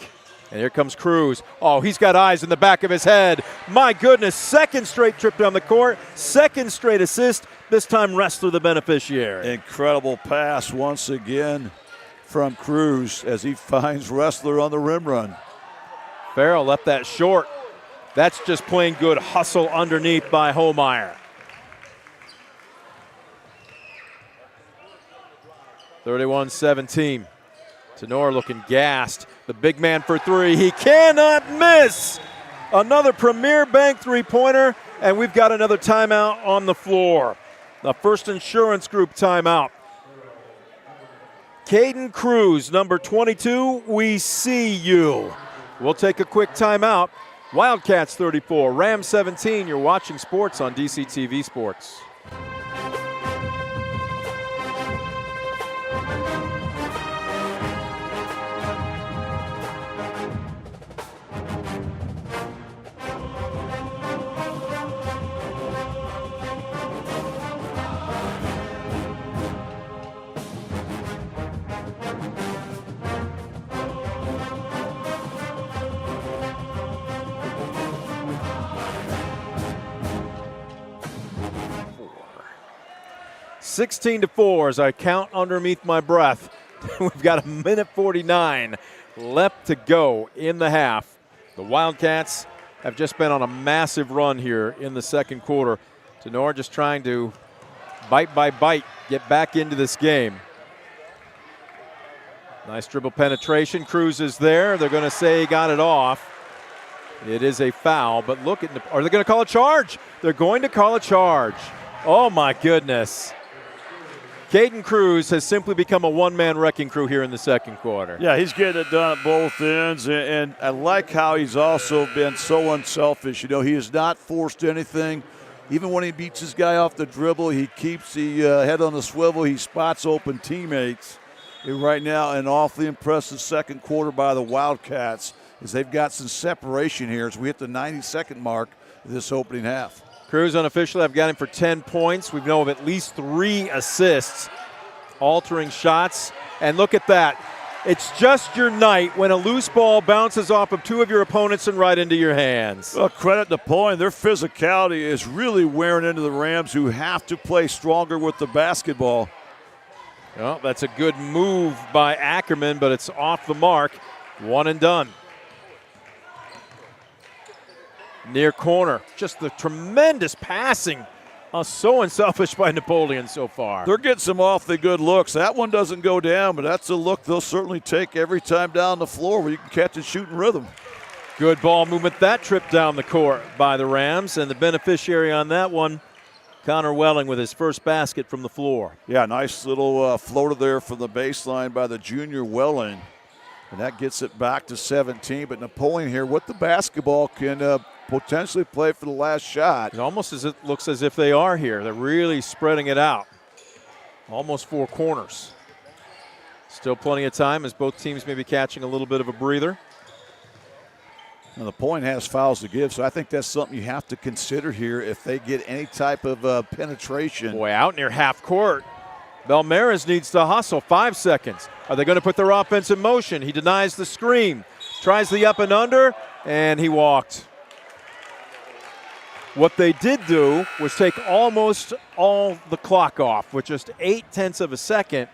And here comes Cruz. Oh, he's got eyes in the back of his head. My goodness, second straight trip down the court, second straight assist, this time Ressler the beneficiary. Incredible pass once again from Cruz as he finds Ressler on the rim run. Farrell left that short. That's just plain good hustle underneath by Homeyer. 31-17. Tinora looking gassed. The big man for three. He cannot miss. Another Premier Bank three-pointer, and we've got another timeout on the floor. The First Insurance Group timeout. Caden Cruz, number 22, we see you. We'll take a quick timeout. Wildcats 34, Rams 17. You're watching sports on DCTV Sports. (16-4) as I count underneath my breath. We've got a minute 49 left to go in the half. The Wildcats have just been on a massive run here in the second quarter. Tinora just trying to bite by bite get back into this game. Nice dribble penetration. Cruz is there. They're going to say he got it off. It is a foul, but look at, are they going to call a charge? They're going to call a charge. Oh my goodness. Caden Cruz has simply become a one-man wrecking crew here in the second quarter. Yeah, he's getting it done at both ends, and I like how he's also been so unselfish. You know, he has not forced anything. Even when he beats his guy off the dribble, he keeps the head on the swivel. He spots open teammates. And right now, an awfully impressive second quarter by the Wildcats as they've got some separation here as we hit the 90-second mark of this opening half. Cruz unofficially, I've got him for 10 points. We know of at least 3 assists, altering shots. And look at that. It's just your night when a loose ball bounces off of 2 of your opponents and right into your hands. Well, credit Napoleon. Their physicality is really wearing into the Rams, who have to play stronger with the basketball. Well, that's a good move by Ackerman, but it's off the mark. One and done. Near corner, just the tremendous passing. So unselfish by Napoleon so far. They're getting some awfully good looks. That one doesn't go down, but that's a look they'll certainly take every time down the floor where you can catch and shoot in rhythm. Good ball movement that trip down the court by the Rams, and the beneficiary on that one, Connor Welling with his first basket from the floor. Yeah, nice little floater there from the baseline by the junior Welling. And that gets it back to 17. But Napoleon here with the basketball can potentially play for the last shot. It almost as it looks as if they are here. They're really spreading it out. Almost 4 corners. Still plenty of time as both teams may be catching a little bit of a breather. Now the point has fouls to give, so I think that's something you have to consider here if they get any type of penetration. Boy, out near half court. Belmares needs to hustle. 5 seconds. Are they going to put their offense in motion? He denies the screen. Tries the up and under, and he walked. What they did do was take almost all the clock off with just 0.8 of a second.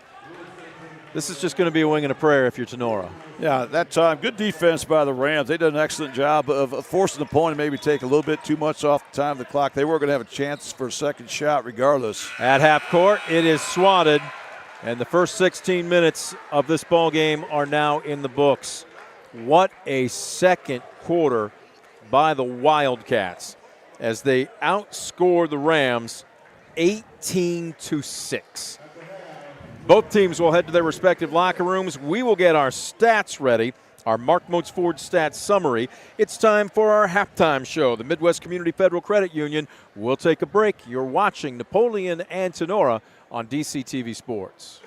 This is just going to be a wing and a prayer if you're Tinora. Yeah, that time, good defense by the Rams. They did an excellent job of forcing the opponent to maybe take a little bit too much off the time of the clock. They were going to have a chance for a second shot regardless. At half court, it is swatted, and the first 16 minutes of this ball game are now in the books. What a second quarter by the Wildcats as they outscore the Rams 18-6. Both teams will head to their respective locker rooms. We will get our stats ready, our Mark Moats Ford stats summary. It's time for our halftime show. The Midwest Community Federal Credit Union will take a break. You're watching Napoleon and Tinora on DCTV Sports.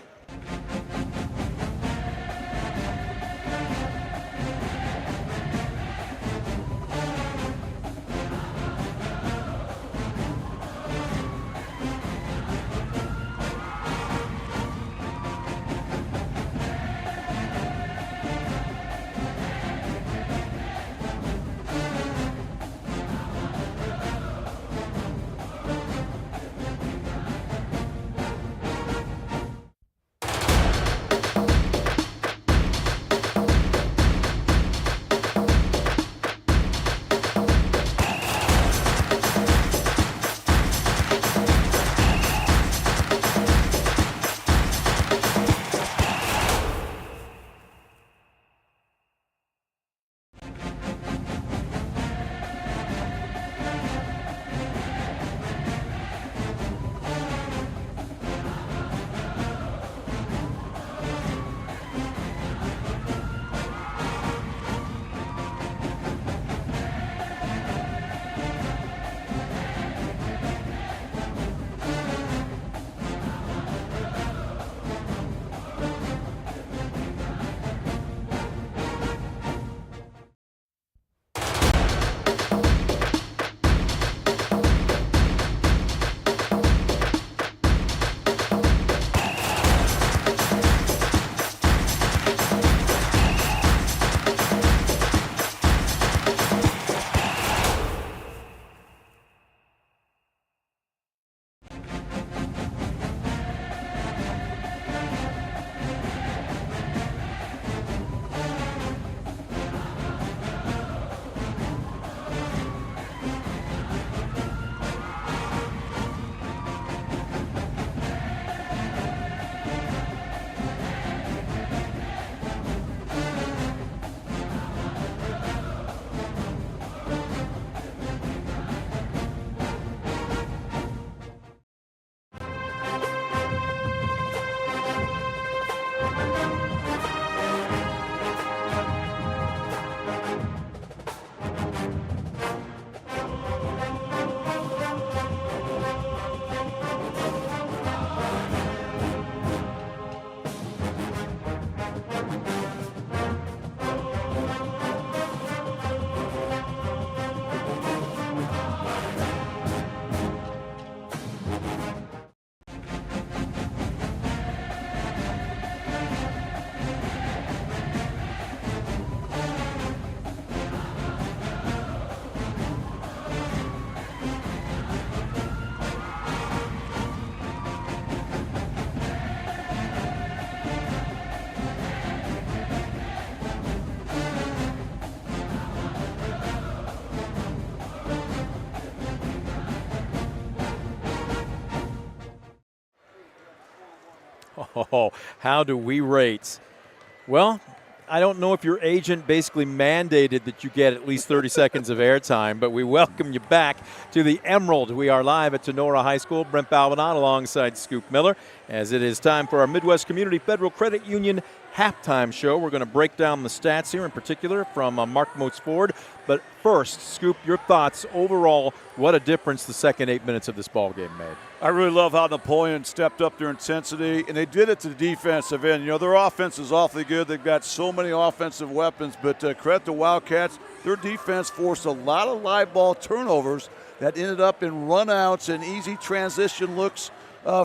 Oh, how do we rate? Well, I don't know if your agent basically mandated that you get at least 30 seconds of airtime, but we welcome you back to the Emerald. We are live at Tinora High School. Brent Balbinot alongside Scoop Miller, as it is time for our Midwest Community Federal Credit Union halftime show. We're going to break down the stats here in particular from Mark Moats Ford. But first, Scoop, your thoughts overall, what a difference the second 8 minutes of this ball game made. I really love how Napoleon stepped up their intensity, and they did it to the defensive end. You know, their offense is awfully good. They've got so many offensive weapons, but credit to Wildcats, their defense forced a lot of live ball turnovers that ended up in runouts and easy transition looks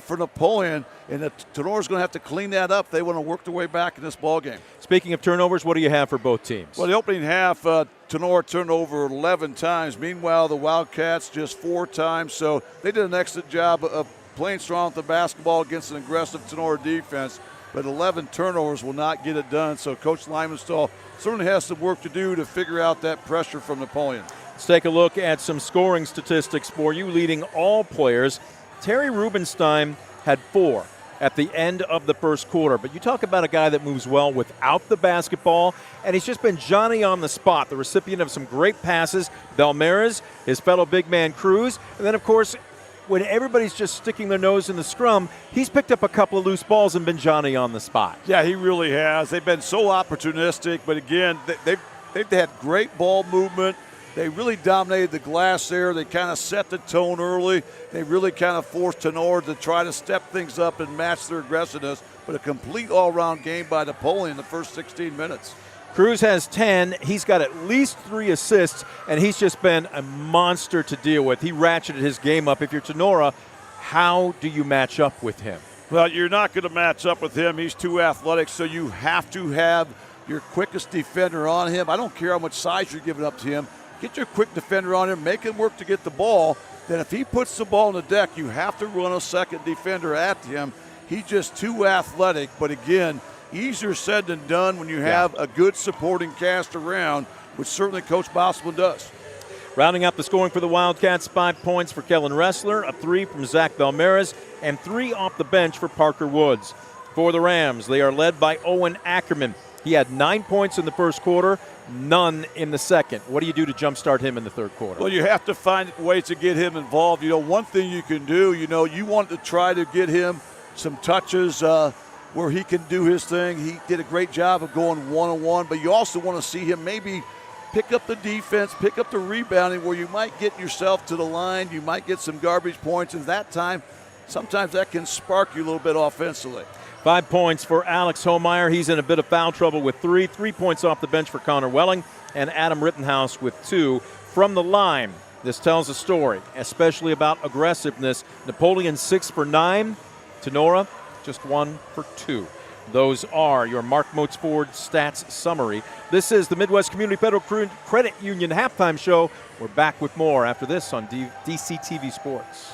for Napoleon, and Tenora's going to have to clean that up if they want to work their way back in this ball game. Speaking of turnovers, what do you have for both teams? Well, the opening half, Tinora turned over 11 times. Meanwhile, the Wildcats just 4 times. So they did an excellent job of playing strong with the basketball against an aggressive Tinora defense. But 11 turnovers will not get it done. So Coach Limenstall certainly has some work to do to figure out that pressure from Napoleon. Let's take a look at some scoring statistics for you, leading all players. Terry Rubenstein had 4 at the end of the first quarter. But you talk about a guy that moves well without the basketball, and he's just been Johnny on the spot, the recipient of some great passes. Belmares, his fellow big man Cruz, and then, of course, when everybody's just sticking their nose in the scrum, he's picked up a couple of loose balls and been Johnny on the spot. Yeah, he really has. They've been so opportunistic, but again, they've had great ball movement. They really dominated the glass there. They kind of set the tone early. They really kind of forced Tinora to try to step things up and match their aggressiveness. But a complete all-around game by Napoleon in the first 16 minutes. Cruz has 10. He's got at least 3 assists, and he's just been a monster to deal with. He ratcheted his game up. If you're Tinora, how do you match up with him? Well, you're not going to match up with him. He's too athletic, so you have to have your quickest defender on him. I don't care how much size you're giving up to him. Get your quick defender on him, make him work to get the ball. Then if he puts the ball on the deck, you have to run a second defender at him. He's just too athletic. But again, easier said than done when you have a good supporting cast around, which certainly Coach Bosselman does. Rounding out the scoring for the Wildcats, 5 points for Kellen Ressler, a 3 from Zach Belmares, and 3 off the bench for Parker Woods. For the Rams, they are led by Owen Ackerman. He had 9 points in the first quarter, none in the second. What do you do to jumpstart him in the third quarter? Well, you have to find ways to get him involved. You know, one thing you can do, you want to try to get him some touches where he can do his thing. He did a great job of going one-on-one, but you also want to see him maybe pick up the defense, pick up the rebounding where you might get yourself to the line. You might get some garbage points, and that time, sometimes that can spark you a little bit offensively. 5 points for Alex Homeyer. He's in a bit of foul trouble with 3. 3 points off the bench for Connor Welling, and Adam Rittenhouse with 2. From the line, this tells a story, especially about aggressiveness. Napoleon 6 for 9. Tinora just 1 for 2. Those are your Mark Moats Ford stats summary. This is the Midwest Community Federal Credit Union halftime show. We're back with more after this on DCTV Sports.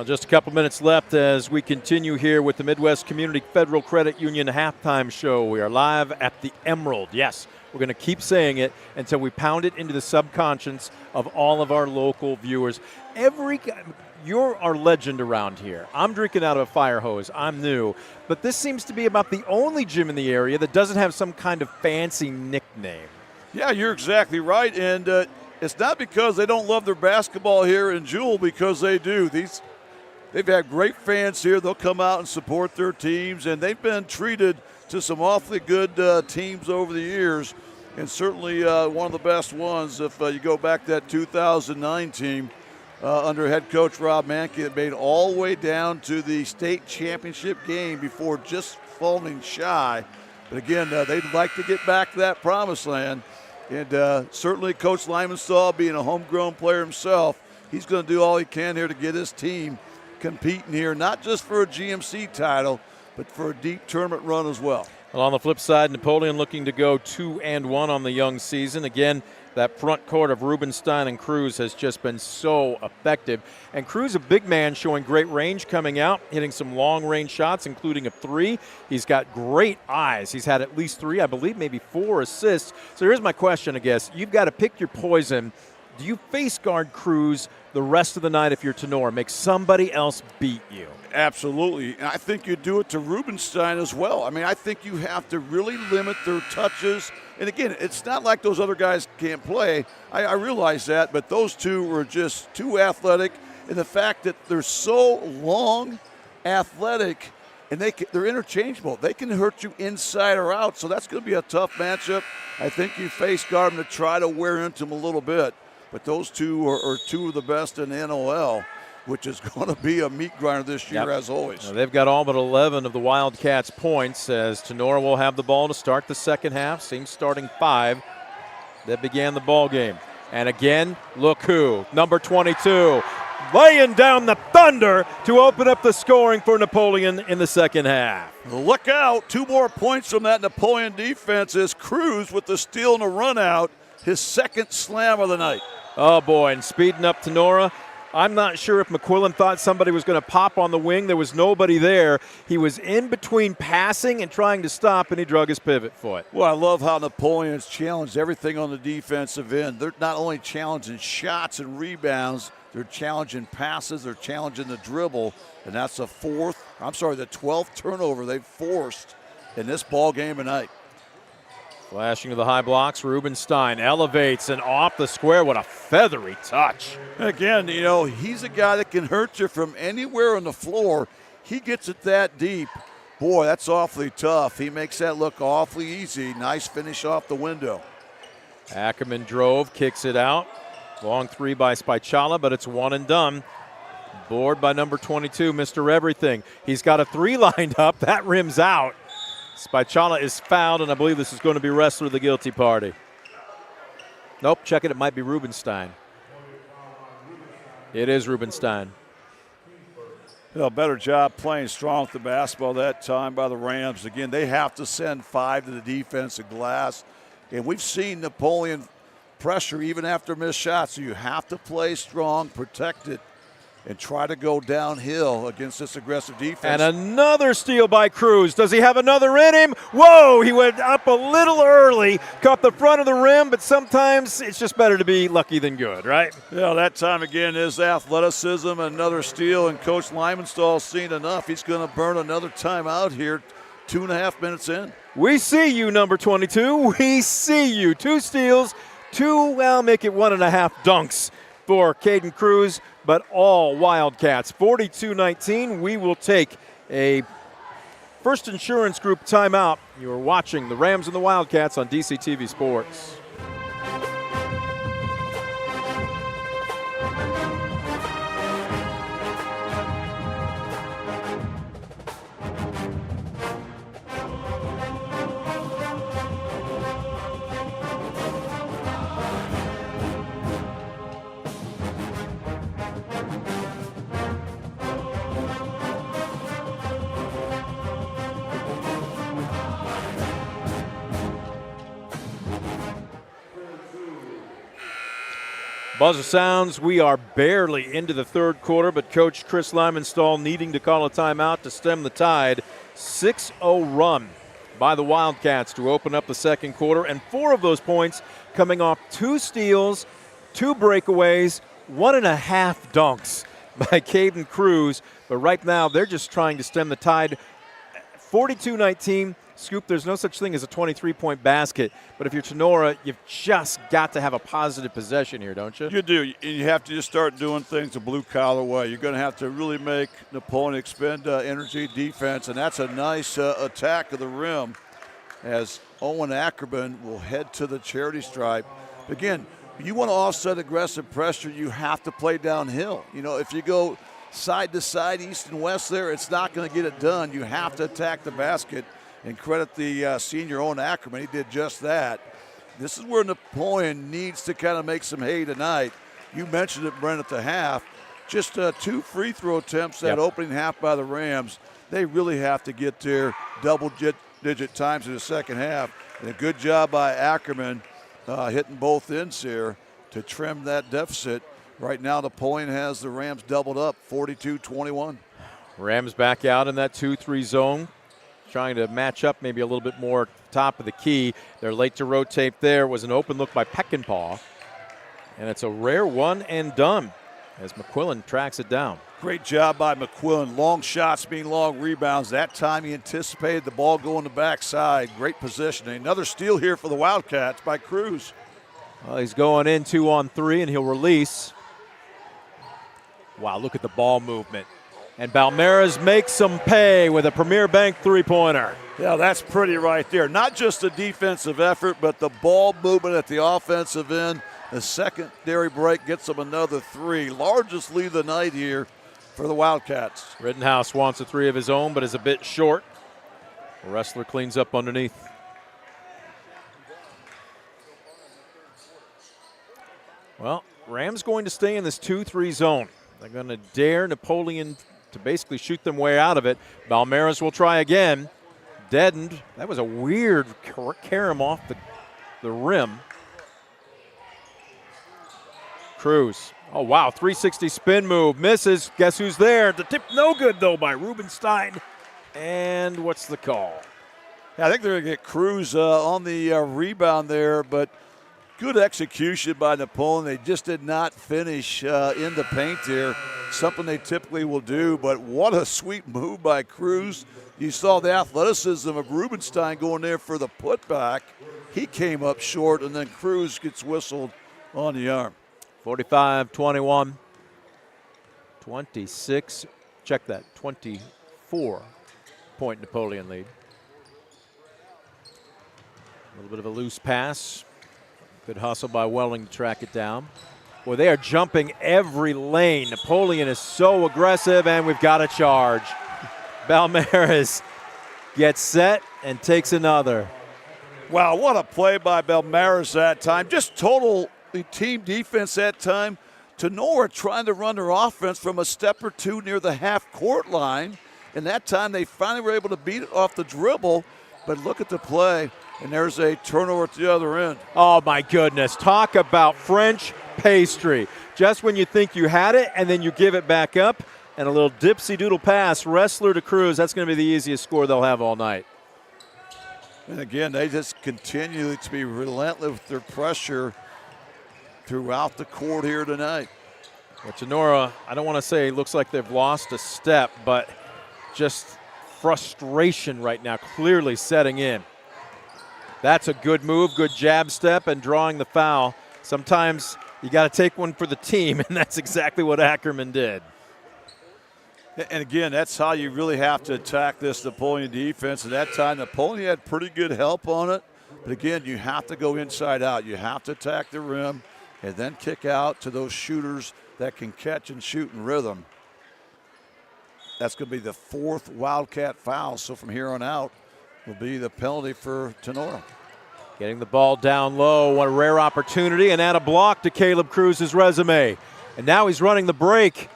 Well, just a couple minutes left as we continue here with the Midwest Community Federal Credit Union halftime show. We are live at the Emerald. Yes, we're going to keep saying it until we pound it into the subconscious of all of our local viewers. You're our legend around here. I'm drinking out of a fire hose. I'm new. But this seems to be about the only gym in the area that doesn't have some kind of fancy nickname. Yeah, you're exactly right. And it's not because they don't love their basketball here in Jewel, because they do. They've had great fans here. They'll come out and support their teams, and they've been treated to some awfully good teams over the years, and certainly one of the best ones. If you go back to that 2009 team under head coach Rob Mankey, that made all the way down to the state championship game before just falling shy. But again, they'd like to get back to that promised land, and certainly Coach Lymanstahl, being a homegrown player himself, he's going to do all he can here to get his team competing here, not just for a GMC title, but for a deep tournament run as well. Well, on the flip side, Napoleon looking to go 2-1 on the young season. Again, that front court of Rubenstein and Cruz has just been so effective. And Cruz, a big man, showing great range coming out, hitting some long-range shots, including a 3. He's got great eyes. He's had at least 3, I believe, maybe 4 assists. So here's my question, I guess. You've got to pick your poison. Do you face guard Cruz the rest of the night if you're Tinora? Make somebody else beat you? Absolutely. And I think you do it to Rubenstein as well. I mean, I think you have to really limit their touches. And again, it's not like those other guys can't play. I realize that, but those two were just too athletic. And the fact that they're so long, athletic, and they're interchangeable. They can hurt you inside or out, so that's going to be a tough matchup. I think you face guard them to try to wear into them a little bit. But those two are two of the best in the NOL, which is going to be a meat grinder this year, as always. Now, they've got all but 11 of the Wildcats' points, as Tinora will have the ball to start the second half. Same starting 5 that began the ball game. And again, look who, number 22, laying down the thunder to open up the scoring for Napoleon in the second half. Look out, 2 more points from that Napoleon defense as Cruz with the steal and a run out, his second slam of the night. Oh, boy, and speeding up Tinora. I'm not sure if McQuillan thought somebody was going to pop on the wing. There was nobody there. He was in between passing and trying to stop, and he drug his pivot foot. Well, I love how Napoleon's challenged everything on the defensive end. They're not only challenging shots and rebounds, they're challenging passes, they're challenging the dribble, and that's the 12th turnover they've forced in this ball game tonight. Flashing to the high blocks, Rubenstein elevates and off the square. What a feathery touch. Again, he's a guy that can hurt you from anywhere on the floor. He gets it that deep. Boy, that's awfully tough. He makes that look awfully easy. Nice finish off the window. Ackerman drove, kicks it out. Long 3 by Spichala, but it's one and done. Board by number 22, Mr. Everything. He's got a 3 lined up. That rims out. Spichala is fouled, and I believe this is going to be wrestler of the guilty party. Nope, check it. It might be Rubenstein. It is Rubenstein. Better job playing strong with the basketball that time by the Rams. Again, they have to send 5 to the defensive glass. And we've seen Napoleon pressure even after missed shots. So you have to play strong, protect it, and try to go downhill against this aggressive defense. And another steal by Cruz. Does he have another in him? Whoa, he went up a little early, caught the front of the rim, but sometimes it's just better to be lucky than good, right? Yeah, that time again is athleticism, another steal, and Coach Lymanstahl's seen enough. He's going to burn another timeout here, 2.5 minutes in. We see you, number 22. We see you. 2 steals, 2, make it 1.5 dunks for Caden Cruz, but all Wildcats. 42-19. We will take a First Insurance Group timeout. You are watching the Rams and the Wildcats on DCTV Sports. Buzzer sounds. We are barely into the third quarter, but Coach Chris Lymanstall needing to call a timeout to stem the tide. 6-0 run by the Wildcats to open up the second quarter, and 4 of those points coming off 2 steals, 2 breakaways, 1.5 dunks by Caden Cruz. But right now, they're just trying to stem the tide. 42-19. Scoop, there's no such thing as a 23-point basket, but if you're Tinora, you've just got to have a positive possession here, don't you? You do. You have to just start doing things the blue-collar way. You're going to have to really make Napoleon expend energy, defense, and that's a nice attack of the rim as Owen Ackerman will head to the charity stripe. Again, you want to offset aggressive pressure, you have to play downhill. You know, if you go side to side, east and west there, it's not going to get it done. You have to attack the basket. And credit the senior Owen Ackerman. He did just that. This is where Napoleon needs to kind of make some hay tonight. You mentioned it, Brent, at the half. Just 2 free throw attempts that opening half by the Rams. They really have to get there double-digit times in the second half. And a good job by Ackerman hitting both ends here to trim that deficit. Right now, Napoleon has the Rams doubled up, 42-21. Rams back out in that 2-3 zone, trying to match up maybe a little bit more top of the key. They're late to rotate there. Was an open look by Peckinpah. And it's a rare one and done as McQuillan tracks it down. Great job by McQuillan. Long shots being long rebounds. That time he anticipated the ball going the backside. Great positioning. Another steal here for the Wildcats by Cruz. Well, he's going in 2-on-3 and he'll release. Wow, look at the ball movement. And Balmera's makes some pay with a Premier Bank three-pointer. Yeah, that's pretty right there. Not just the defensive effort, but the ball movement at the offensive end. The secondary break gets them another 3. Largest lead of the night here for the Wildcats. Rittenhouse wants a 3 of his own, but is a bit short. Wrestler cleans up underneath. Well, Rams going to stay in this 2-3 zone. They're going to dare Napoleon to basically shoot them way out of it. Balmeras will try again. Deadened. That was a weird carom off the rim. Cruz. Oh, wow. 360 spin move. Misses. Guess who's there? The tip no good, though, by Rubenstein. And what's the call? Yeah, I think they're going to get Cruz on the rebound there, but good execution by Napoleon. They just did not finish in the paint here, something they typically will do, but what a sweet move by Cruz. You saw the athleticism of Rubenstein going there for the putback. He came up short, and then Cruz gets whistled on the arm. 45-21, 26, check that, 24-point Napoleon lead. A little bit of a loose pass. Good hustle by Welling to track it down. Well, they are jumping every lane. Napoleon is so aggressive, and we've got a charge. Balmeras gets set and takes another. Wow, what a play by Balmeras that time. Just total team defense that time. Tinora trying to run their offense from a step or two near the half-court line, and that time they finally were able to beat it off the dribble. But look at the play, and there's a turnover at the other end. Oh, my goodness. Talk about French pastry. Just when you think you had it, and then you give it back up, and a little dipsy-doodle pass, wrestler to Cruz. That's going to be the easiest score they'll have all night. And again, they just continue to be relentless with their pressure throughout the court here tonight. Well, Tinora, I don't want to say looks like they've lost a step, but just frustration right now clearly setting in. That's a good move, good jab step, and drawing the foul. Sometimes you got to take one for the team, and that's exactly what Ackerman did. And again, that's how you really have to attack this Napoleon defense. At that time, Napoleon had pretty good help on it. But again, you have to go inside out. You have to attack the rim and then kick out to those shooters that can catch and shoot in rhythm. That's going to be the 4th Wildcat foul. So from here on out will be the penalty for Tinora. Getting the ball down low, what a rare opportunity, and add a block to Caleb Cruz's resume. And now he's running the break.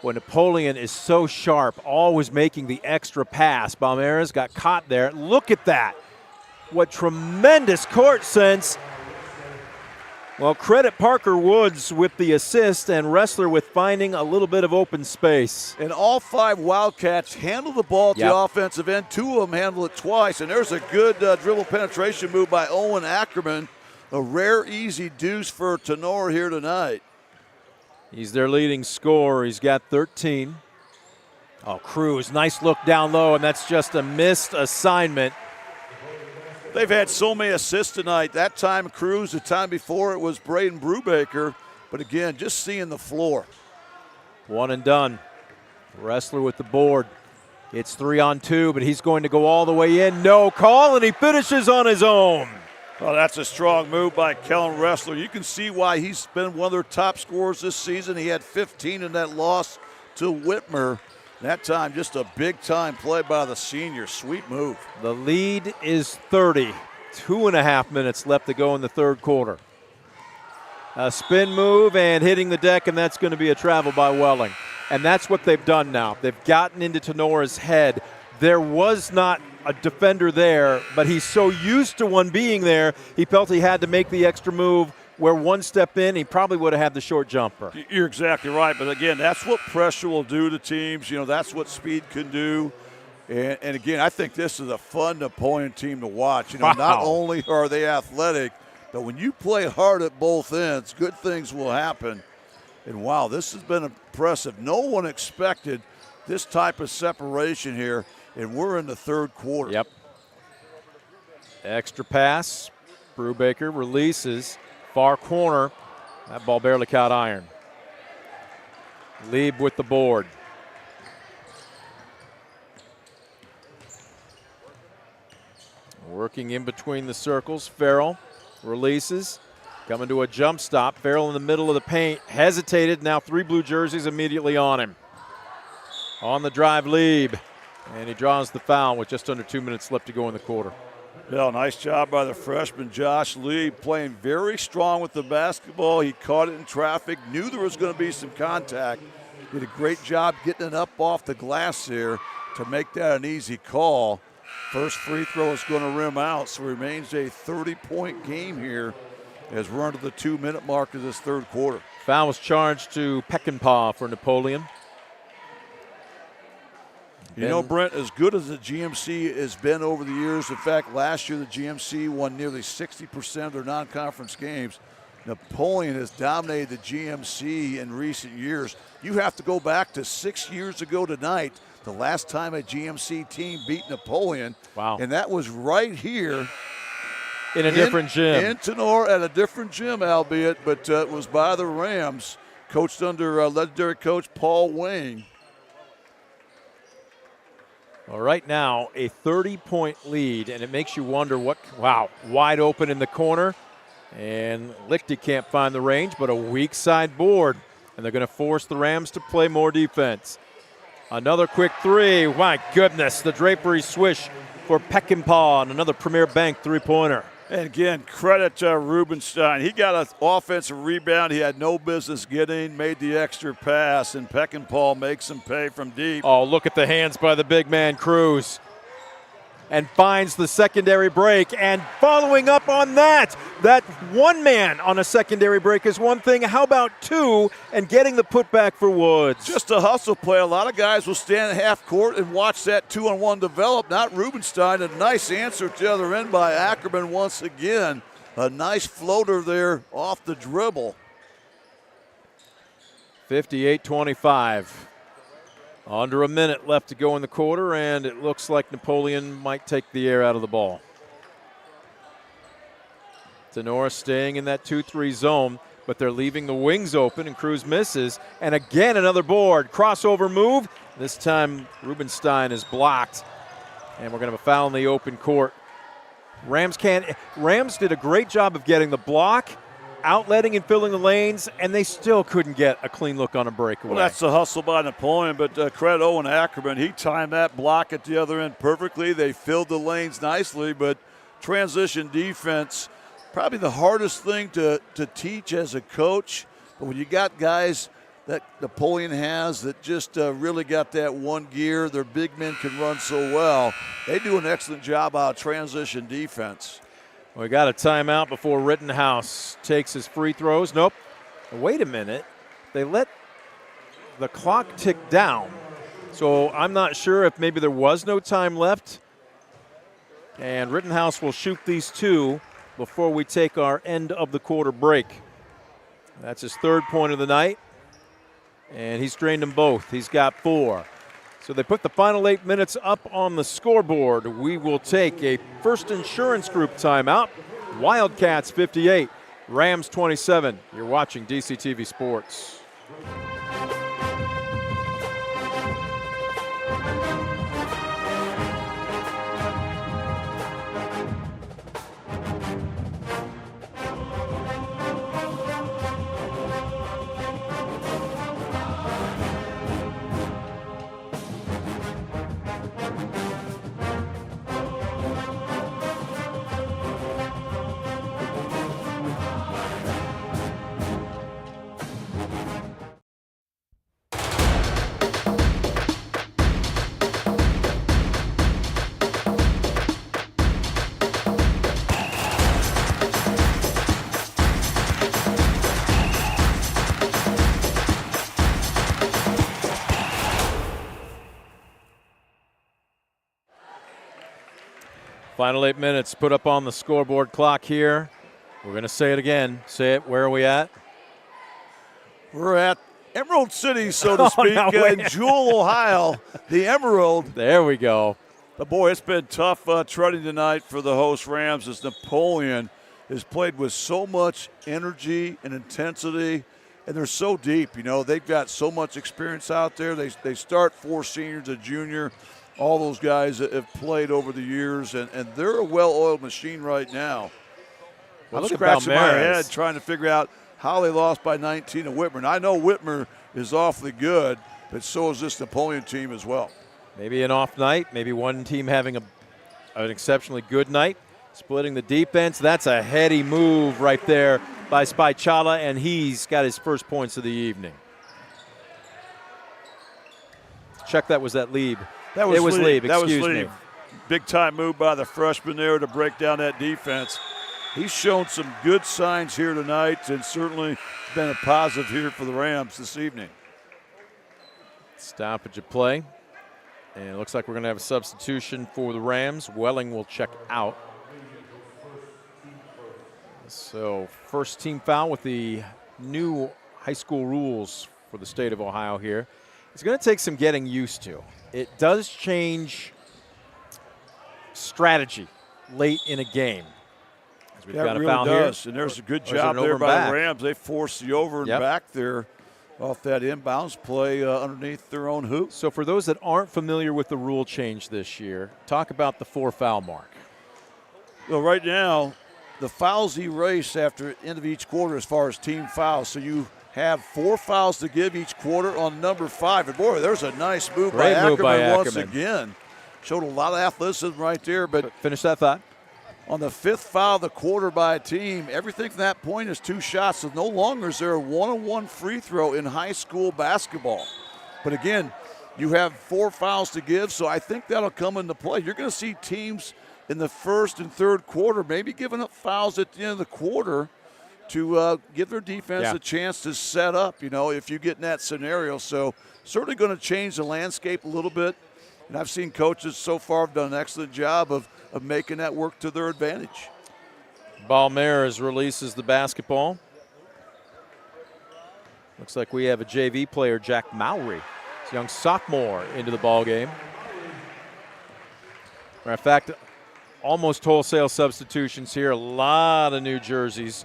When Napoleon is so sharp, always making the extra pass. Balmeras got caught there. Look at that. What tremendous court sense. Well, credit Parker Woods with the assist and Wrestler with finding a little bit of open space. And all 5 Wildcats handle the ball at Yep. the offensive end. 2 of them handle it twice. And there's a good dribble penetration move by Owen Ackerman. A rare, easy deuce for Tinora here tonight. He's their leading scorer. He's got 13. Oh, Cruz, nice look down low, and that's just a missed assignment. They've had so many assists tonight. That time Cruz, the time before it was Braden Brubaker. But again, just seeing the floor. One and done. Wrestler with the board. It's 3-on-2, but he's going to go all the way in. No call, and he finishes on his own. Oh, that's a strong move by Kellen Wrestler. You can see why he's been one of their top scorers this season. He had 15 in that loss to Whitmer. That time, just a big-time play by the senior. Sweet move. The lead is 30. 2.5 minutes left to go in the third quarter. A spin move and hitting the deck, and that's going to be a travel by Welling. And that's what they've done now. They've gotten into Tenora's head. There was not a defender there, but he's so used to one being there, he felt he had to make the extra move where one step in, he probably would have had the short jumper. You're exactly right. But again, that's what pressure will do to teams. You know, that's what speed can do. And again, I think this is a fun Napoleon team to watch. You know, Wow. Not only are they athletic, but when you play hard at both ends, good things will happen. And wow, this has been impressive. No one expected this type of separation here, and we're in the third quarter. Yep. Extra pass. Brubaker releases. Far corner. That ball barely caught iron. Lieb with the board. Working in between the circles. Farrell releases. Coming to a jump stop. Farrell in the middle of the paint. Hesitated. Now 3 blue jerseys immediately on him. On the drive, Lieb. And he draws the foul with just under 2 minutes left to go in the quarter. Yeah, nice job by the freshman Josh Lee, playing very strong with the basketball. He caught it in traffic, knew there was going to be some contact. Did a great job getting it up off the glass there to make that an easy call. First free throw is going to rim out, so it remains a 30-point game here as we're under the 2-minute mark of this third quarter. Foul was charged to Peckinpah for Napoleon. You know, Brent, as good as the GMC has been over the years, in fact, last year the GMC won nearly 60% of their non-conference games. Napoleon has dominated the GMC in recent years. You have to go back to 6 years ago tonight, the last time a GMC team beat Napoleon. Wow. And that was right here. In a different gym. In Tinora at a different gym, albeit, but it was by the Rams, coached under legendary coach Paul Wayne. Well, right now, a 30-point lead, and it makes you wonder wide open in the corner. And Lichty can't find the range, but a weak side board. And they're going to force the Rams to play more defense. Another quick three. My goodness, the drapery swish for Peckinpah and another Premier Bank three-pointer. And again, credit to Rubenstein. He got an offensive rebound he had no business getting, made the extra pass, and Peckinpah makes him pay from deep. Oh, look at the hands by the big man, Cruz. And finds the secondary break. And following up on that one man on a secondary break is one thing. How about 2 and getting the putback for Woods? Just a hustle play. A lot of guys will stand at half court and watch that 2-on-1 develop. Not Rubenstein. A nice answer at the other end by Ackerman once again. A nice floater there off the dribble. 58-25. Under a minute left to go in the quarter, and it looks like Napoleon might take the air out of the ball. Tinora staying in that 2-3 zone, but they're leaving the wings open, and Cruz misses. And again, another board. Crossover move. This time, Rubenstein is blocked, and we're going to have a foul in the open court. Rams did a great job of getting the block, outletting and filling the lanes, and they still couldn't get a clean look on a breakaway. Well, that's the hustle by Napoleon, but credit Owen Ackerman. He timed that block at the other end perfectly. They filled the lanes nicely, but transition defense, probably the hardest thing to teach as a coach. But when you got guys that Napoleon has that just really got that one gear, their big men can run so well, they do an excellent job out of transition defense. We got a timeout before Rittenhouse takes his free throws. Nope. Wait a minute. They let the clock tick down. So I'm not sure if maybe there was no time left. And Rittenhouse will shoot these two before we take our end of the quarter break. That's his third point of the night. And he's drained them both. He's got 4. So they put the final 8 minutes up on the scoreboard. We will take a First Insurance Group timeout. Wildcats 58, Rams 27. You're watching DCTV Sports. Final 8 minutes put up on the scoreboard clock here. We're going to say it again. Say it. Where are we at? We're at Emerald City, so to speak, in Jewel, Ohio. The Emerald. There we go. But boy, it's been tough treading tonight for the host Rams as Napoleon has played with so much energy and intensity, and they're so deep. You know, they've got so much experience out there. They start 4 seniors, a junior. All those guys that have played over the years, and they're a well-oiled machine right now. Well, I'm scratching my head trying to figure out how they lost by 19 to Whitmer. And I know Whitmer is awfully good, but so is this Napoleon team as well. Maybe an off night, maybe one team having an exceptionally good night, splitting the defense. That's a heady move right there by Spychala, and he's got his first points of the evening. Check that was that Lieb. That was Lieb. Excuse me. Big time move by the freshman there to break down that defense. He's shown some good signs here tonight and certainly been a positive here for the Rams this evening. Stoppage of play. And it looks like we're going to have a substitution for the Rams. Welling will check out. So first team foul with the new high school rules for the state of Ohio here. It's going to take some getting used to. It does change strategy late in a game. We've got a really foul does. here. And there's a good job there by the Rams. They forced the over and Yep. back there off that inbounds play underneath their own hoop. So for those that aren't familiar with the rule change this year, talk about the 4 foul mark. Well, right now, the fouls erase after the end of each quarter as far as team fouls. So you have 4 fouls to give each quarter on number 5. And boy, there's a nice move by Ackerman once again. Showed a lot of athleticism right there. But finish that thought. On the 5th foul of the quarter by a team, everything from that point is 2 shots. So no longer is there a 1-on-1 free throw in high school basketball. But again, you have 4 fouls to give, so I think that'll come into play. You're going to see teams in the first and third quarter maybe giving up fouls at the end of the quarter to give their defense a chance to set up, you know, if you get in that scenario. So certainly going to change the landscape a little bit. And I've seen coaches so far have done an excellent job of making that work to their advantage. Balmeiras releases the basketball. Looks like we have a JV player, Jack Mowry. He's a young sophomore into the ball game. Matter of fact, almost wholesale substitutions here. A lot of new jerseys.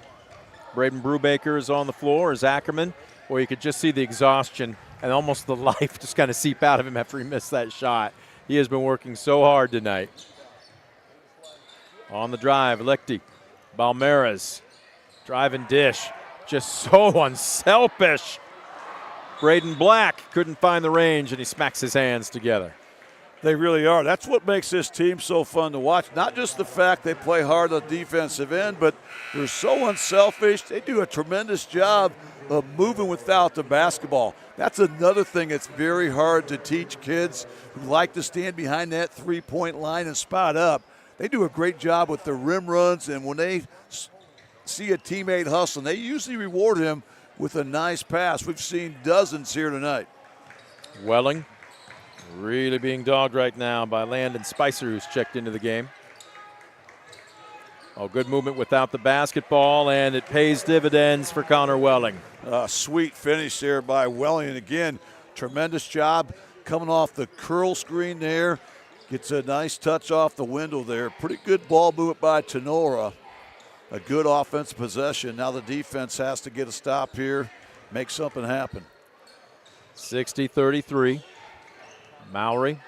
Braden Brubaker is on the floor as Ackerman, where you could just see the exhaustion and almost the life just kind of seep out of him after he missed that shot. He has been working so hard tonight. On the drive, Lichty. Balmeiras, drive and dish. Just so unselfish. Braden Black couldn't find the range, and he smacks his hands together. They really are. That's what makes this team so fun to watch. Not just the fact they play hard on the defensive end, but they're so unselfish. They do a tremendous job of moving without the basketball. That's another thing that's very hard to teach kids who like to stand behind that three-point line and spot up. they do a great job with their rim runs, and when they see a teammate hustling, they usually reward him with a nice pass. We've seen dozens here tonight. Welling really being dogged right now by Landon Spicer, who's checked into the game. Oh, good movement without the basketball, and it pays dividends for Connor Welling. Sweet finish there by Welling. And again, tremendous job coming off the curl screen there. Gets a nice touch off the window there. Pretty good ball movement by Tinora. A good offensive possession. Now the defense has to get a stop here, make something happen. 60-33. Mowry.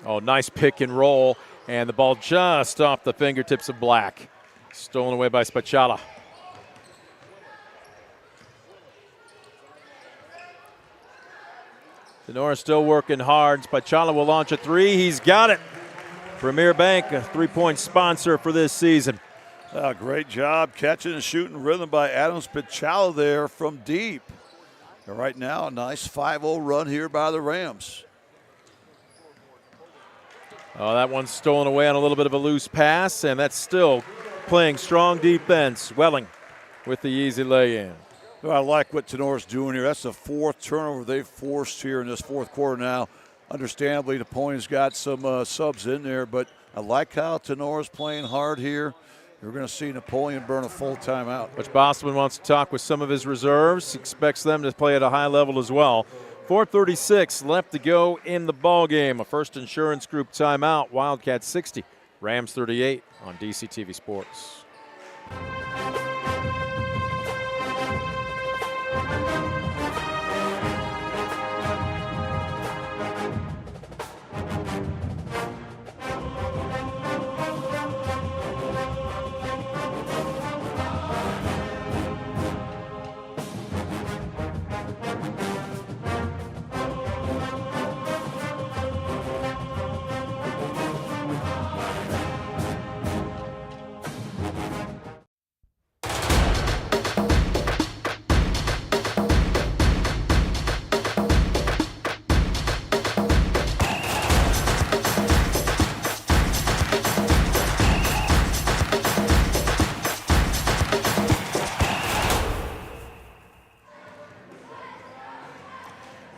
Oh, nice pick and roll. And the ball just off the fingertips of Black. Stolen away by Spacciala. Tinora still working hard. Spacciala will launch a three. He's got it. Premier Bank, a three-point sponsor for this season. Great job catching and shooting rhythm by Adam Spacciala there from deep. And right now, a nice 5-0 run here by the Rams. Oh, that one's stolen away on a little bit of a loose pass, and that's still playing strong defense. Welling with the easy lay-in. I like what Tenora's doing here. That's the fourth turnover they've forced here in this fourth quarter now. Understandably, Napoleon's got some subs in there, but I like how Tenora's playing hard here. You're going to see Napoleon burn a full timeout. Coach Bosman wants to talk with some of his reserves. He expects them to play at a high level as well. 4:36 left to go in the ball game. A First Insurance Group timeout. Wildcats 60, Rams 38 on DCTV Sports.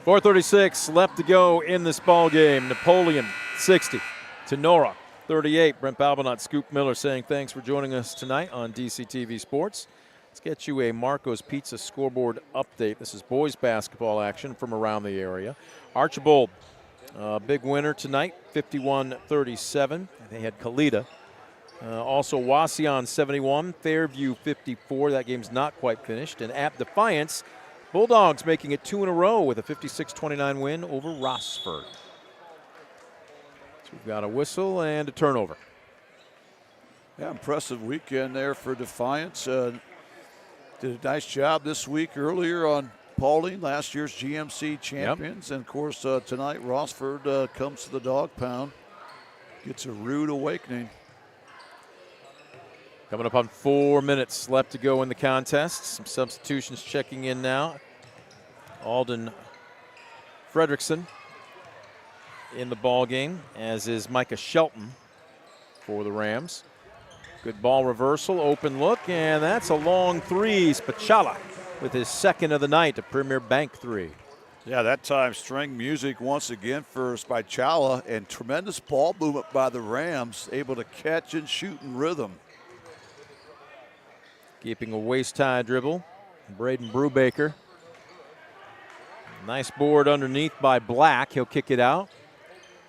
.436 left to go in this ball game. Napoleon 60, Tinora 38. Brent Balbinot, Scoop Miller saying thanks for joining us tonight on DCTV Sports. Let's get you a Marco's Pizza scoreboard update. This is boys basketball action from around the area. Archibald, big winner tonight, 51-37. They had Kalita. Also Wasion 71, Fairview 54. That game's not quite finished. And at Defiance, Bulldogs making it 2 in a row with a 56-29 win over Rossford. So we've got a whistle and a turnover. Yeah, impressive weekend there for Defiance. Did a nice job this week earlier on Paulding, last year's GMC champions. Yep. And, of course, tonight Rossford comes to the dog pound. Gets a rude awakening. Coming up on 4 minutes left to go in the contest. Some substitutions checking in now. Alden Fredrickson in the ball game, as is Micah Shelton for the Rams. Good ball reversal, open look, and that's a long three. Spacciala with his second of the night, a Premier Bank three. Yeah, that time string music once again for Spacciala, and tremendous ball movement by the Rams, able to catch and shoot in rhythm. Keeping a waist-high dribble, Braden Brubaker. Nice board underneath by Black. He'll kick it out.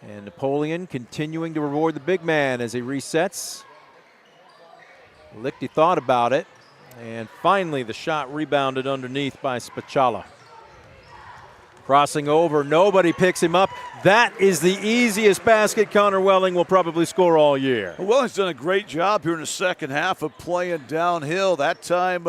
And Napoleon continuing to reward the big man as he resets. Lichty thought about it. And finally the shot rebounded underneath by Spacciala. Crossing over, nobody picks him up. That is the easiest basket Connor Welling will probably score all year. Welling's done a great job here in the second half of playing downhill. That time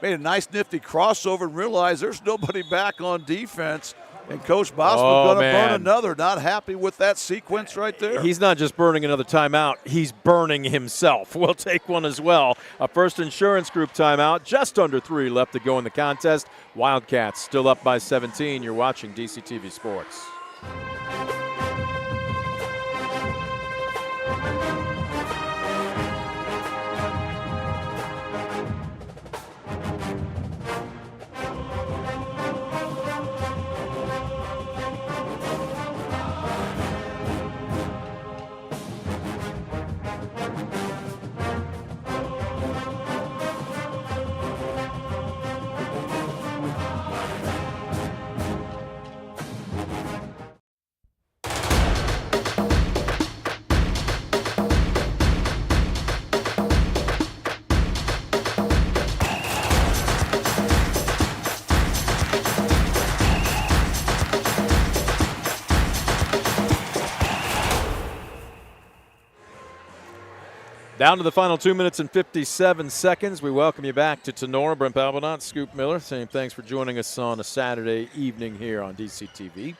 made a nice nifty crossover and realized there's nobody back on defense. And Coach Bosman's going to burn another. Not happy with that sequence right there. He's not just burning another timeout, he's burning himself. We'll take one as well. A First Insurance Group timeout. Just under 3 left to go in the contest. Wildcats still up by 17. You're watching DCTV Sports. Down to the final 2 minutes and 57 seconds. We welcome you back to Tinora. Brent Balbinot, Scoop Miller, saying thanks for joining us on a Saturday evening here on DCTV.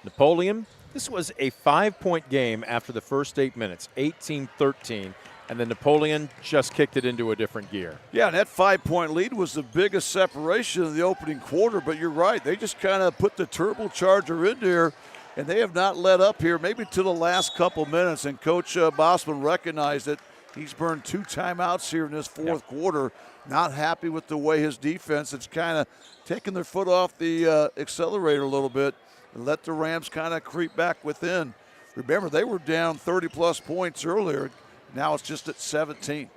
Napoleon, this was a 5-point game after the first 8 minutes, 18-13, and then Napoleon just kicked it into a different gear. Yeah, and that 5-point lead was the biggest separation of the opening quarter, but you're right. They just kind of put the turbocharger in there, and they have not let up here maybe to the last couple minutes, and Coach Bosman recognized it. He's burned 2 timeouts here in this fourth quarter. Not happy with the way his defense is kind of taking their foot off the accelerator a little bit and let the Rams kind of creep back within. Remember, they were down 30-plus points earlier. Now it's just at 17.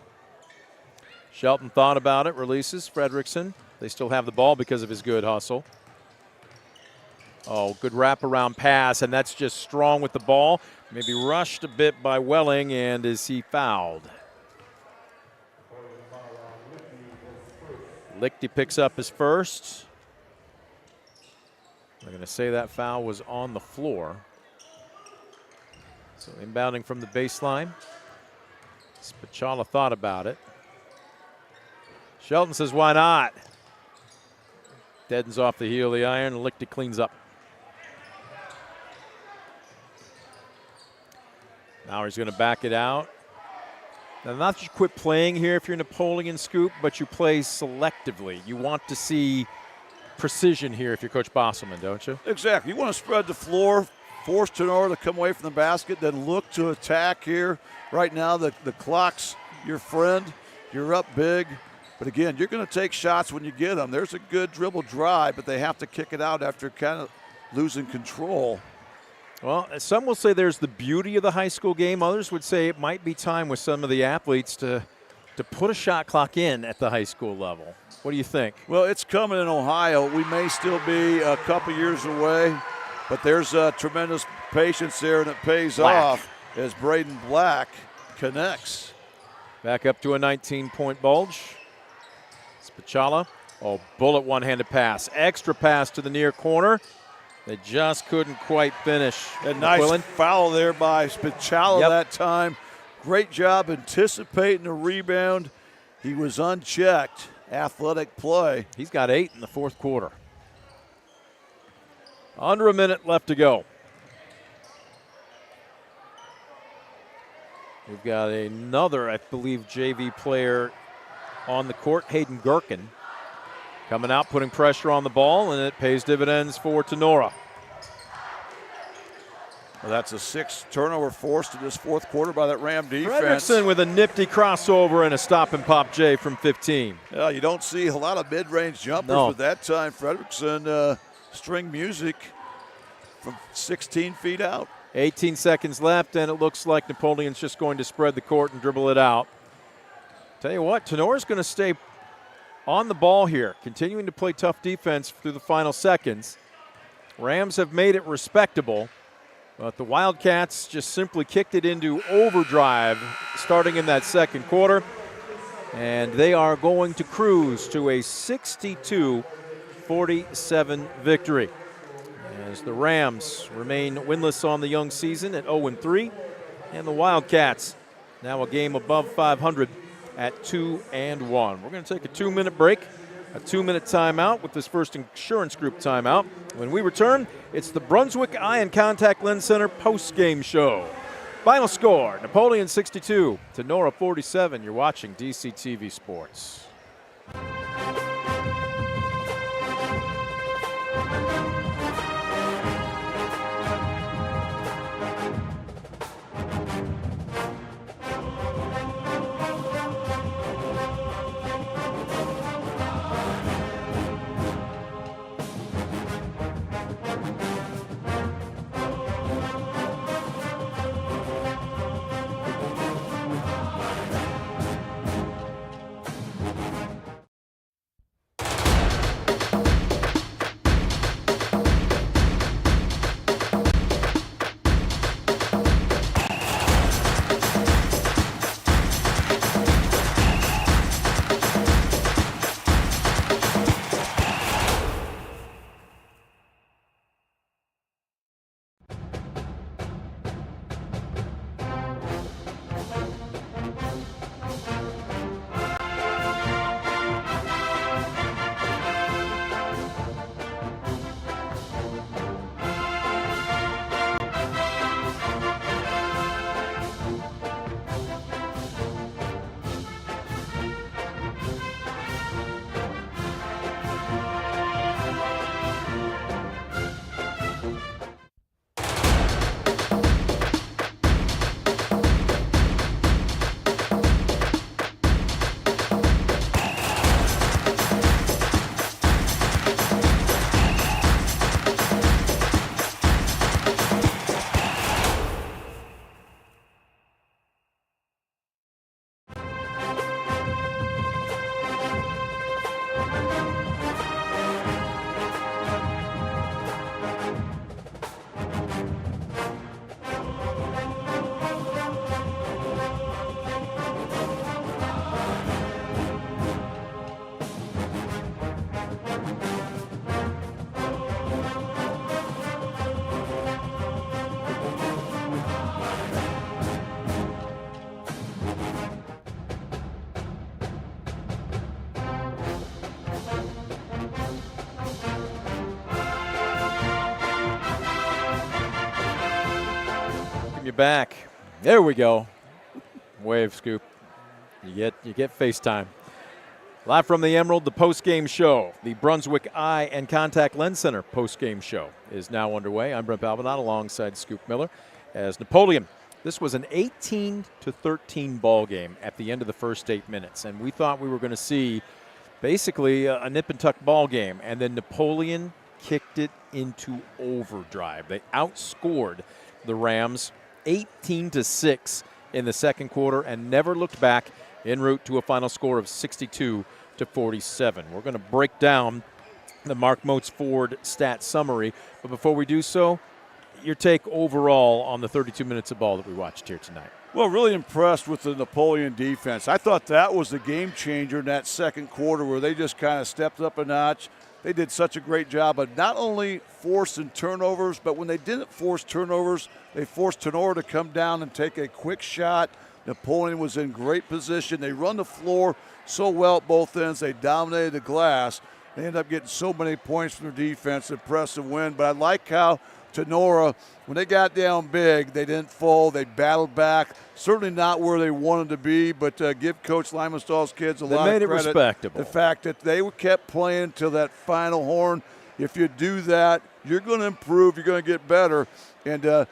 Shelton thought about it, releases Fredrickson. They still have the ball because of his good hustle. Oh, good wraparound pass, and that's just strong with the ball. Maybe rushed a bit by Welling, and is he fouled? Lichty picks up his first. I'm going to say that foul was on the floor. So inbounding from the baseline. Spicciala thought about it. Shelton says, why not? Deadens off the heel of the iron, and Lichty cleans up. Now he's going to back it out. Now, not just quit playing here if you're Napoleon, Scoop, but you play selectively. You want to see precision here if you're Coach Bosselman, don't you? Exactly. You want to spread the floor, force Tinora to come away from the basket, then look to attack here. Right now, the clock's your friend. You're up big. But again, you're going to take shots when you get them. There's a good dribble drive, but they have to kick it out after kind of losing control. Well, some will say there's the beauty of the high school game. Others would say it might be time with some of the athletes to put a shot clock in at the high school level. What do you think? Well, it's coming in Ohio. We may still be a couple years away, but there's tremendous patience there, and it pays off as Braden Black connects. Back up to a 19-point bulge. Spicciala. Oh, bullet one-handed pass. Extra pass to the near corner. They just couldn't quite finish. A nice foul there by Spicciala that time. Great job anticipating the rebound. He was unchecked. Athletic play. He's got 8 in the fourth quarter. Under a minute left to go. We've got another, I believe, JV player on the court, Hayden Gherkin. Coming out, putting pressure on the ball, and it pays dividends for Tinora. Well, that's a 6th turnover forced in this fourth quarter by that Ram defense. Fredrickson with a nifty crossover and a stop and pop J from 15. Yeah, you don't see a lot of mid-range jumpers, but that time Fredrickson string music from 16 feet out. 18 seconds left, and it looks like Napoleon's just going to spread the court and dribble it out. Tell you what, Tenora's going to stay on the ball here, continuing to play tough defense through the final seconds. Rams have made it respectable, but the Wildcats just simply kicked it into overdrive starting in that second quarter, and they are going to cruise to a 62-47 victory as the Rams remain winless on the young season at 0-3, and the Wildcats now a game above 500 at 2-1. We're going to take a 2-minute break, a 2-minute timeout with this first Insurance Group timeout. When we return, it's the Brunswick Eye and Contact Lens Center post-game show. Final score, Napoleon 62, Tinora 47. You're watching DCTV Sports. welcome you back. There we go. Wave, Scoop. You get FaceTime. Live from the Emerald, the post-game show. The Brunswick Eye and Contact Lens Center post-game show is now underway. I'm Brent Balbinot alongside Scoop Miller as Napoleon. This was an 18-13 ball game at the end of the first 8 minutes, and we thought we were going to see basically a nip-and-tuck ball game, and then Napoleon kicked it into overdrive. They outscored the Rams 18-6 in the second quarter and never looked back en route to a final score of 62-47. We're going to break down the Mark Moats Ford stat summary, but before we do so, your take overall on the 32 minutes of ball that we watched here tonight. Well, really impressed with the Napoleon defense. I thought that was the game changer in that second quarter where they just kind of stepped up a notch. They did such a great job of not only forcing turnovers, but when they didn't force turnovers, they forced Tinora to come down and take a quick shot. Napoleon was in great position. They run the floor so well at both ends. They dominated the glass. They ended up getting so many points from their defense. Impressive win. But I like how Tinora, when they got down big, they didn't fold. They battled back. Certainly not where they wanted to be, but give Coach Limenstall's kids a lot of credit. They made it respectable. The fact that they kept playing till that final horn. If you do that, you're going to improve. You're going to get better. And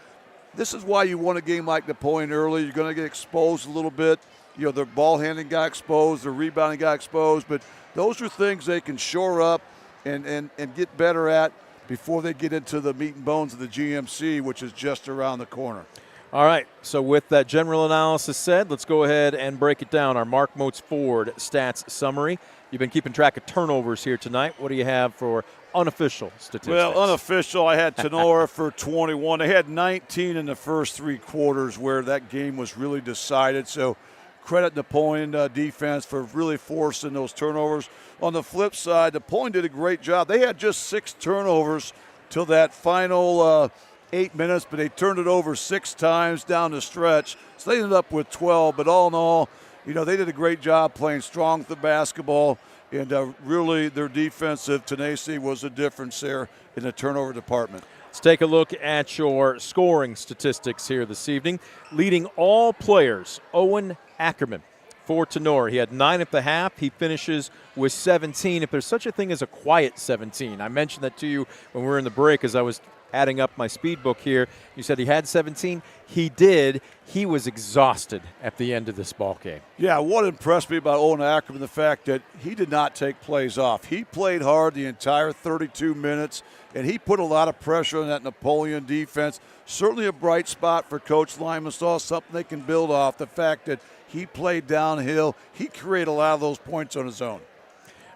this is why you won a game like Napoleon early. You're going to get exposed a little bit. You know, their ball handling got exposed, their rebounding got exposed, but those are things they can shore up and get better at before they get into the meat and bones of the GMC, which is just around the corner. All right, so with that general analysis said, let's go ahead and break it down. Our Mark Moats Ford stats summary. You've been keeping track of turnovers here tonight. What do you have for unofficial statistics? Well, unofficial, I had Tinora for 21. They had 19 in the first three quarters where that game was really decided. So credit Napoleon defense for really forcing those turnovers. On the flip side, Napoleon did a great job. They had just 6 turnovers till that final 8 minutes, but they turned it over 6 times down the stretch. So they ended up with 12. But all in all, you know, they did a great job playing strong with the basketball. And really, their defensive tenacity was a difference there in the turnover department. Let's take a look at your scoring statistics here this evening. Leading all players, Owen Ackerman for Tinora. He had 9 at the half. He finishes with 17. If there's such a thing as a quiet 17. I mentioned that to you when we were in the break as I was adding up my speed book here. You said he had 17. He did. He was exhausted at the end of this ball game. Yeah, what impressed me about Owen Ackerman, the fact that he did not take plays off. He played hard the entire 32 minutes, and he put a lot of pressure on that Napoleon defense. Certainly a bright spot for Coach Limenstall, something they can build off. The fact that he played downhill, he created a lot of those points on his own.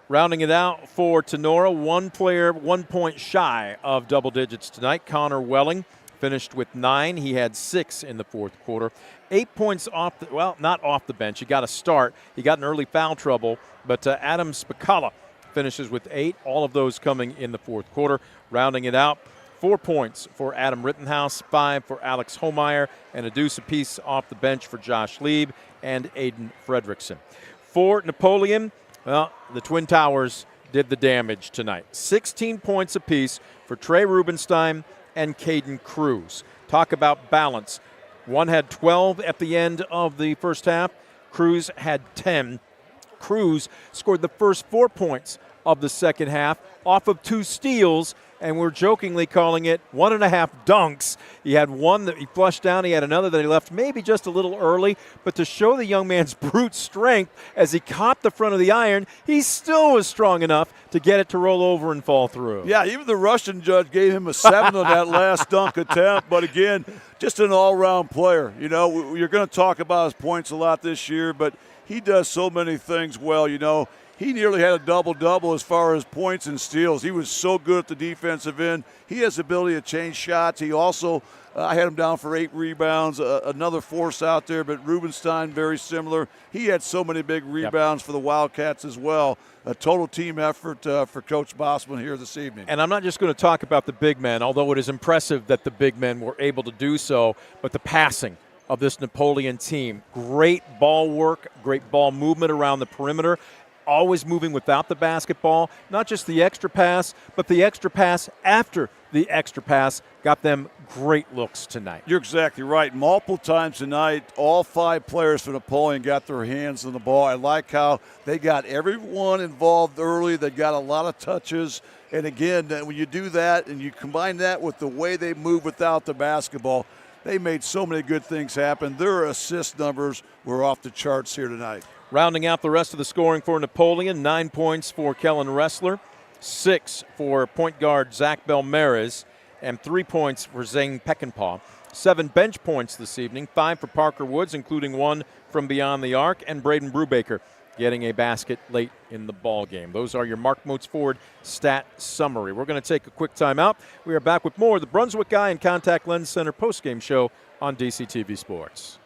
Rounding it out for Tinora, one player 1 point shy of double digits tonight. Connor Welling finished with 9. He had 6 in the fourth quarter. 8 points off not off the bench. He got a start. He got in early foul trouble, but Adam Spicala finishes with 8. All of those coming in the fourth quarter. Rounding it out, 4 points for Adam Rittenhouse, 5 for Alex Homeyer, and a deuce apiece off the bench for Josh Lieb and Aiden Fredrickson. For Napoleon, well, the Twin Towers did the damage tonight. 16 points apiece for Trey Rubenstein and Caden Cruz. Talk about balance. One had 12 at the end of the first half. Cruz had 10. Cruz scored the first 4 points of the second half off of 2 steals, and we're jokingly calling it 1.5 dunks. He had one that he flushed down. He had another that he left maybe just a little early. But to show the young man's brute strength as he caught the front of the iron, he still was strong enough to get it to roll over and fall through. Yeah, even the Russian judge gave him a 7 on that last dunk attempt. But again, just an all-round player. You know, you're going to talk about his points a lot this year, but he does so many things well, you know. He nearly had a double-double as far as points and steals. He was so good at the defensive end. He has the ability to change shots. He also, I had him down for 8 rebounds, another force out there, but Rubenstein, very similar. He had so many big rebounds for the Wildcats as well. A total team effort for Coach Bosman here this evening. And I'm not just going to talk about the big men, although it is impressive that the big men were able to do so, but the passing of this Napoleon team. Great ball work, great ball movement around the perimeter. Always moving without the basketball, not just the extra pass, but the extra pass after the the extra pass, got them great looks tonight. You're exactly right. Multiple times tonight, all 5 players for Napoleon got their hands on the ball. I like how they got everyone involved early. They got a lot of touches. And again, when you do that and you combine that with the way they move without the basketball, they made so many good things happen. Their assist numbers were off the charts here tonight. Rounding out the rest of the scoring for Napoleon, 9 points for Kellen Ressler, 6 for point guard Zach Belmares, and 3 points for Zane Peckinpah. 7 bench points this evening, 5 for Parker Woods, including 1 from beyond the arc, and Braden Brubaker getting a basket late in the ball game. Those are your Mark Moats Ford stat summary. We're going to take a quick timeout. We are back with more of the Brunswick Eye and Contact Lens Center postgame show on DCTV Sports.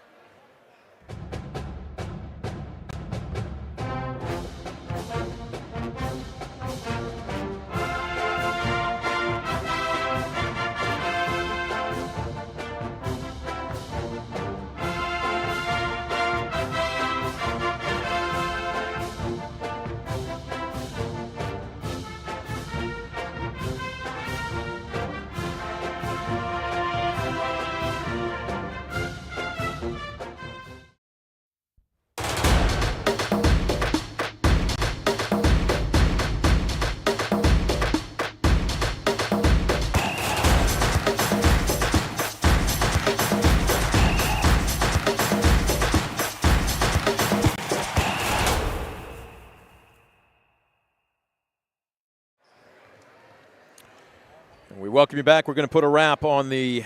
We welcome you back. We're going to put a wrap on the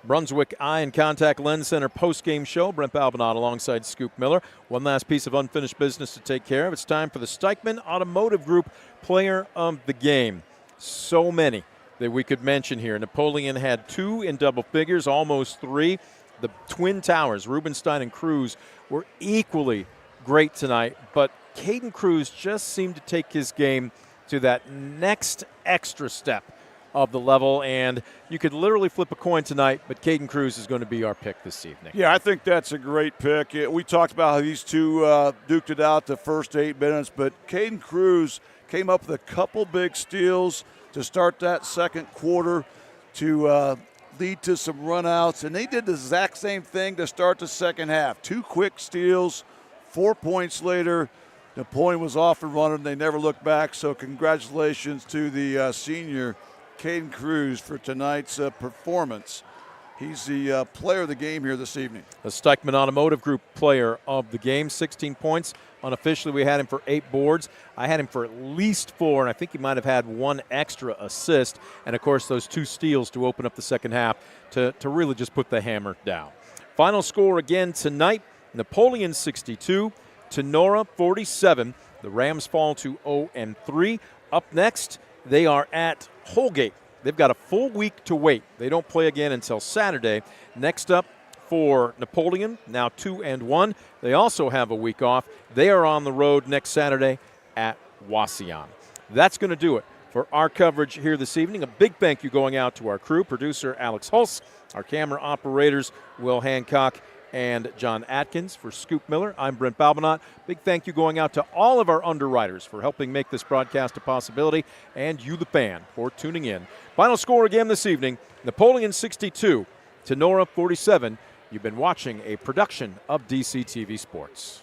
Brunswick Eye and Contact Lens Center postgame show. Brent Balbinot alongside Scoop Miller. One last piece of unfinished business to take care of. It's time for the Steichman Automotive Group Player of the Game. So many that we could mention here. Napoleon had 2 in double figures, almost 3. The Twin Towers, Rubenstein and Cruz, were equally great tonight, but Caden Cruz just seemed to take his game to that next extra step of the level, and you could literally flip a coin tonight, but Caden Cruz is going to be our pick this evening. Yeah, I think that's a great pick. We talked about how these two duked it out the first 8 minutes, but Caden Cruz came up with a couple big steals to start that second quarter to lead to some runouts, and they did the exact same thing to start the second half. 2 quick steals, 4 points later, Napoleon was off and running. They never looked back, so congratulations to the senior Caden Cruz for tonight's performance. He's the player of the game here this evening. The Steichman Automotive Group player of the game, 16 points. Unofficially, we had him for 8 boards. I had him for at least 4, and I think he might have had 1 extra assist. And, of course, those 2 steals to open up the second half to really just put the hammer down. Final score again tonight, Napoleon 62, Tinora 47. The Rams fall to 0-3. Up next, they are at Holgate. They've got a full week to wait. They don't play again until Saturday. Next up for Napoleon, now 2-1. They also have a week off. They are on the road next Saturday at Wauseon. That's going to do it for our coverage here this evening. A big thank you going out to our crew, producer Alex Hulse, our camera operators Will Hancock and John Atkins. For Scoop Miller, I'm Brent Balbinot. Big thank you going out to all of our underwriters for helping make this broadcast a possibility, and you, the fan, for tuning in. Final score again this evening, Napoleon 62, Tinora 47. You've been watching a production of DCTV Sports.